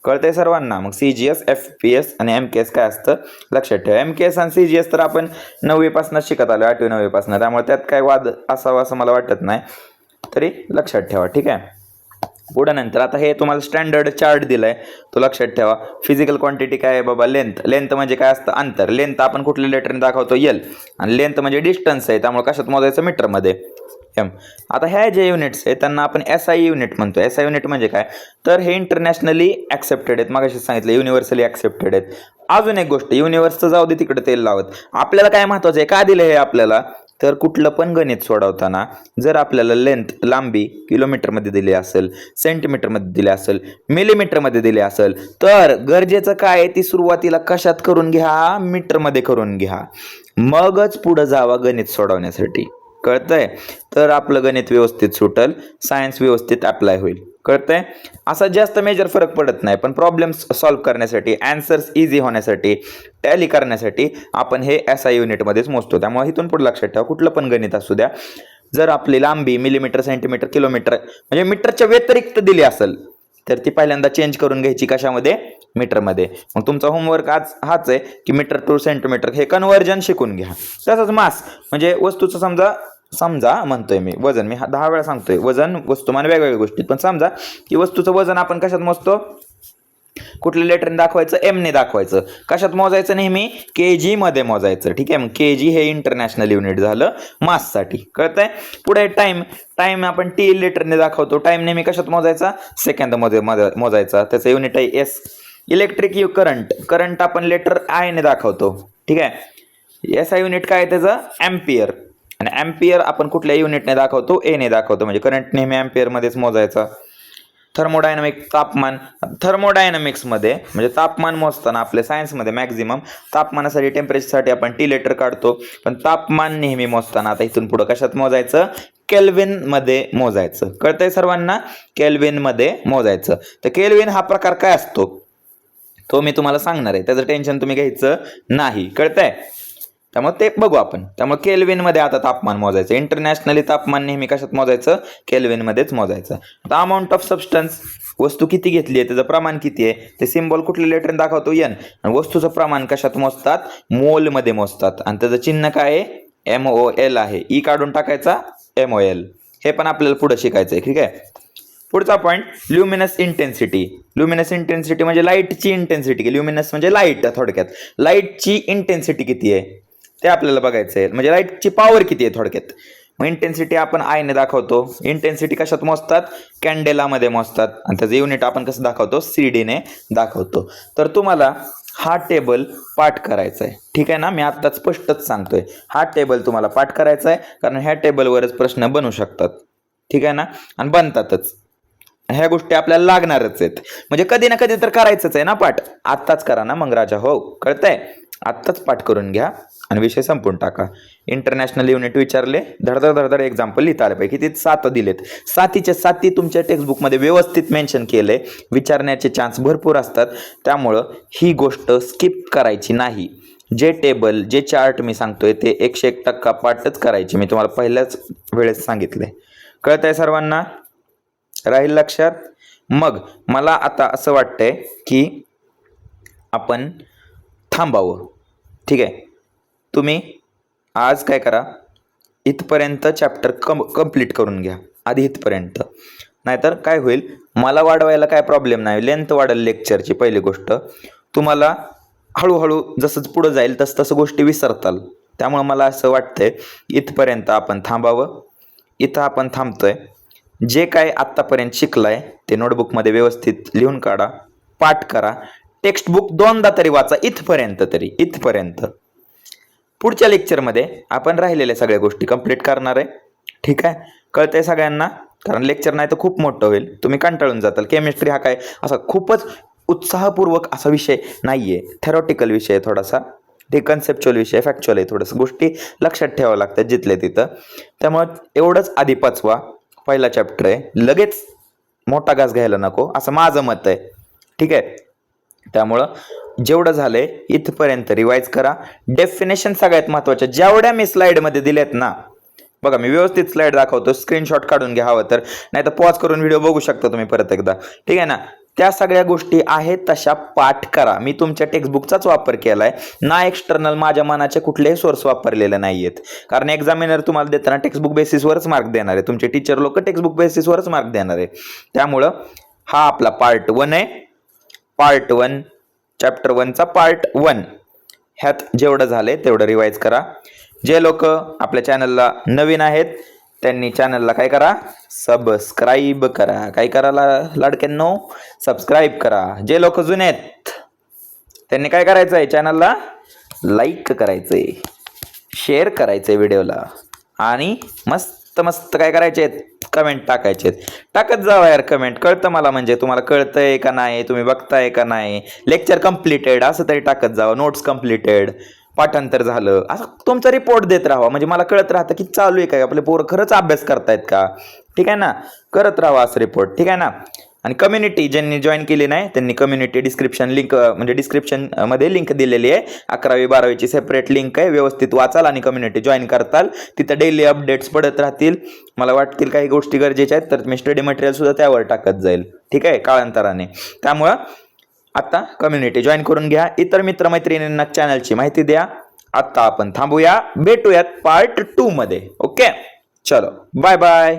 कळतंय सर्वांना. मग CGS, FPS आणि MKS काय असतं लक्षात ठेवा. MKS आणि CGS तर आपण 9वी पासूनच शिकत आलो, 8वी 9वी पासून, त्यामुळे त्यात काय वाद असावा असं मला वाटत नाही, तरी लक्षात ठेवा. ठीक आहे, पुढे नंतर आता हे तुम्हाला स्टँडर्ड चार्ट दिलाय, तो लक्षात ठेवा. फिजिकल क्वांटिटी काय आहे बाबा, लेंथ. लेंथ म्हणजे काय असतं, अंतर. लेंथ आपण कुठल्या लेटरने दाखवतो, L. आणि लेंथ म्हणजे डिस्टन्स आहे, त्यामुळे कशात मोजायचं, मीटरमध्ये, M. आता ह्या जे युनिट्स आहेत त्यांना आपण SI युनिट म्हणतो. SI युनिट म्हणजे काय, तर हे इंटरनॅशनली ऍक्सेप्टेड आहेत. मागाशी सांगितलं युनिव्हर्सली ऍक्सेप्टेड आहेत. अजून एक गोष्ट, युनिव्हर्सचं जाऊ दे तिकडे तेल लावत, आपल्याला काय महत्वाचं आहे, का दिलं हे आपल्याला, तर कुठलं पण गणित सोडवताना जर आपल्याला लेंथ, लांबी किलोमीटरमध्ये दिली असेल, सेंटीमीटरमध्ये दिली असेल, मिलीमीटरमध्ये दिली असेल, तर गरजेचं काय आहे, ती सुरुवातीला कशात करून घ्या, मीटरमध्ये करून घ्या, मगच पुढे जावा गणित सोडवण्यासाठी. कळतंय, तर आपलं गणित व्यवस्थित सुटल, सायन्स व्यवस्थित अप्लाय होईल. कळतंय, असा जास्त मेजर फरक पडत नाही, पण प्रॉब्लेम्स सॉल्व्ह करण्यासाठी, आन्सर्स इझी होण्यासाठी, टॅली करण्यासाठी आपण हे SI युनिटमध्येच मोजतो. त्यामुळे इथून पुढे लक्षात ठेवा, कुठलं पण गणित असू द्या, जर आपली लांबी मिलीमीटर, सेंटीमीटर, किलोमीटर म्हणजे मीटरच्या व्यतिरिक्त दिली असेल तर ती पहिल्यांदा चेंज करून घ्यायची, कशामध्ये, मीटरमध्ये. मग तुमचा होमवर्क आज हाच आहे की मीटर टू सेंटीमीटर हे कन्व्हर्जन शिकून घ्या. तसंच मास म्हणजे वस्तूचं समजा म्हणतोय मी, वजन मी 10 वेळा सांगतोय, वजन वस्तुमान वेगवेगळ्या गोष्टीत, पण समजा की वस्तूचं वजन आपण कशात मोजतो, कुठल्या लेटरने दाखवायचं, M ने दाखवायचं. कशात मोजायचं, नेहमी kg मध्ये मोजायचं. ठीक आहे, मग kg हे इंटरनॅशनल युनिट झालं माससाठी. कळतंय, पुढे टाइम आपण T लेटरने दाखवतो. टाइम नेहमी कशात मोजायचा, सेकंद मध्ये मोजायचा, त्याचं युनिट आहे S. इलेक्ट्रिक करंट आपण लेटर I ने दाखवतो. ठीक आहे, SI युनिट काय आहे त्याचं, एम्पियर. आणि एम्पियर आपण कुठल्या युनिटने दाखवतो, A ने दाखवतो, म्हणजे करंट नेहमी एम्पियर मध्येच मोजायचा. थर्मोडायनामिक्स मध्ये म्हणजे तापमान मोजताना आपल्या सायन्समध्ये मॅक्झिमम तापमानासाठी, टेम्परेचरसाठी आपण T लेटर काढतो, पण तापमान नेहमी मोजताना आता इथून पुढे कशात मोजायचं, केल्विन मध्ये मोजायचं. कळतंय सर्वांना, केल्विन मध्ये मोजायचं. तर केल्विन हा प्रकार काय असतो तो मी तुम्हाला सांगणार आहे, त्याचं टेन्शन तुम्ही घ्यायचं नाही. कळतंय, त्यामुळे ते बघू आपण. त्यामुळे केल्विन मध्ये आता तापमान मोजायचं. इंटरनॅशनली तापमान नेहमी कशात मोजायचं, केल्विन मध्येच मोजायचं. आता अमाऊंट ऑफ सबस्टन्स, वस्तू किती घेतली आहे, त्याचं प्रमाण किती आहे, ते सिम्बॉल कुठल्या लेटरने दाखवतो, N. आणि वस्तूचं प्रमाण कशात मोजतात, मोल मध्ये मोजतात, आणि त्याचं चिन्ह काय आहे, MOL आहे. ई काढून टाकायचा, MOL. हे पण आपल्याला पुढे शिकायचं आहे. ठीक आहे, पुढचा point, luminous intensity. Luminous intensity म्हणजे लाईटची इंटेन्सिटी. ल्युमिनस म्हणजे लाईट, थोडक्यात लाईटची इंटेन्सिटी किती आहे ते आपल्याला बघायचं आहे, म्हणजे लाईटची पॉवर किती आहे थोडक्यात. मग इंटेन्सिटी आपण I ने दाखवतो. इंटेन्सिटी कशात मोजतात, कॅन्डेलामध्ये मोजतात, आणि त्याचं युनिट आपण कसं दाखवतो, CD ने दाखवतो. तर तुम्हाला हा टेबल पाठ करायचा आहे. ठीक आहे ना, मी आता स्पष्टच सांगतोय, हा टेबल तुम्हाला पाठ करायचा आहे, कारण ह्या टेबलवरच प्रश्न बनू शकतात. ठीक आहे ना, आणि बनतातच. ह्या गोष्टी आपल्याला लागणारच आहेत, म्हणजे कधी ना कधी तर करायचंच आहे ना पाठ. आत्ताच करा ना मग राजा हो. कळतंय, आत्ताच पाठ करून घ्या आणि विषय संपून टाका. इंटरनॅशनल युनिट विचारले, धडधड धडधड एक्झाम्पल लिहिता आले पाहिजे. किती 7 दिलेत. 7च्या 7 तुमच्या टेक्स्टबुकमध्ये व्यवस्थित मेन्शन केले. विचारण्याचे चान्स भरपूर असतात, त्यामुळं ही गोष्ट स्किप करायची नाही. जे टेबल जे चार्ट मी सांगतोय ते 101% पाठच करायचे. मी तुम्हाला पहिल्याच वेळेस सांगितले. कळतंय सर्वांना? राहील लक्षात? मग मला आता असं वाटतंय की आपण थांबावं. ठीक आहे, तुम्ही आज काय करा, इथपर्यंत चॅप्टर कंप्लीट करून घ्या आधी इथपर्यंत. नाहीतर काय होईल, मला वाढवायला काय प्रॉब्लेम नाही, लेंथ वाढेल लेक्चरची. पहिली गोष्ट, तुम्हाला हळूहळू जसंच पुढं जाईल तसं गोष्टी विसरताल. त्यामुळे मला असं वाटतंय इथपर्यंत आपण थांबावं. इथं आपण थांबतोय. जे काय आत्तापर्यंत शिकलाय ते नोटबुकमध्ये व्यवस्थित लिहून काढा, पाठ करा. टेक्स्टबुक 2दा तरी वाचा इथपर्यंत. पुढच्या लेक्चरमध्ये आपण राहिलेल्या सगळ्या गोष्टी कंप्लीट करणार आहे. ठीक आहे, कळतंय सगळ्यांना? कारण लेक्चर नाही तर खूप मोठं होईल, तुम्ही कंटाळून जाताल. केमिस्ट्री हा काय असा खूपच उत्साहपूर्वक असा विषय नाहीये, थेरॉटिकल विषय आहे थोडासा. ते कन्सेप्च्युअल विषय, फॅक्च्युअल आहे. थोडंसं गोष्टी लक्षात ठेवावं लागतात जिथले तिथं. त्यामुळे एवढंच आधी पाचवा, पहिला चॅप्टर आहे, लगेच मोठा घास घ्यायला नको असं माझं मत आहे. ठीक आहे, त्यामुळं जेवढं झालंय इथपर्यंत रिवाइज करा. डेफिनेशन सगळ्यात महत्वाच्या, जेवढ्या मी स्लाइडमध्ये दिल्यात ना, बघा मी व्यवस्थित स्लाइड दाखवतो, स्क्रीनशॉट काढून घ्या हवं तर, नाही तर पॉज करून व्हिडिओ बघू शकता तुम्ही परत एकदा. ठीक आहे ना? त्या सगळ्या गोष्टी आहेत तशा पाठ करा. मी तुमच्या टेक्स्टबुकचाच वापर केलाय ना, एक्सटर्नल माझ्या मनाचे कुठलेही सोर्स वापरलेले नाहीयेत. कारण एक्झामिनर तुम्हाला देताना टेक्स्टबुक बेसिसवरच मार्क देणार आहे. तुमचे टीचर लोक टेक्स्टबुक बेसिसवरच मार्क देणार आहे. त्यामुळं हा आपला पार्ट 1 आहे. पार्ट 1 चॅप्टर 1चा पार्ट 1. ह्यात जेवढं झालंय तेवढं रिवाइज करा. जे लोक आपल्या चॅनलला नवीन आहेत त्यांनी चॅनलला काय करा, सबस्क्राईब करा. काय करा लाडक्यांनो, सबस्क्राईब करा. जे लोक जुने आहेत त्यांनी काय करायचं आहे, चॅनलला लाईक करायचंय, शेअर करायचंय व्हिडिओला, आणि मस्त मस्त काय करायचे, कमेंट टाकायचे. टाकत जावा यार कमेंट. कळतं मला, म्हणजे तुम्हाला कळतंय का नाही, तुम्ही बघताय का नाही, लेक्चर कम्प्लिटेड असं तरी टाकत जावं, नोट्स कम्प्लिटेड, पाठांतर झालं, असं तुमचा रिपोर्ट देत राहा. म्हणजे मला कळत राहतं की चालू आहे काय, आपले पोरं खरंच अभ्यास करतायत का. ठीक आहे ना? करत राहा असं रिपोर्ट. ठीक आहे ना? आणि कम्युनिटी ज्यांनी जॉईन केली नाही त्यांनी कम्युनिटी डिस्क्रिप्शन लिंक, म्हणजे डिस्क्रिप्शन मध्ये लिंक दिलेली आहे. 11वी 12वीची सेपरेट लिंक आहे. व्यवस्थित वाचाल आणि कम्युनिटी जॉईन करताल. तिथं डेली अपडेट्स पडत राहतील. मला वाटतील काही गोष्टी गरजेच्या आहेत तर मी स्टडी मटेरियल सुद्धा त्यावर टाकत जाईल. ठीक आहे, काळांतराने. त्यामुळं आता कम्युनिटी जॉईन करून घ्या. इतर मित्रमैत्रिणींना चॅनलची माहिती द्या. आता आपण थांबूया, भेटूयात पार्ट 2 मध्ये. ओके, चलो बाय बाय.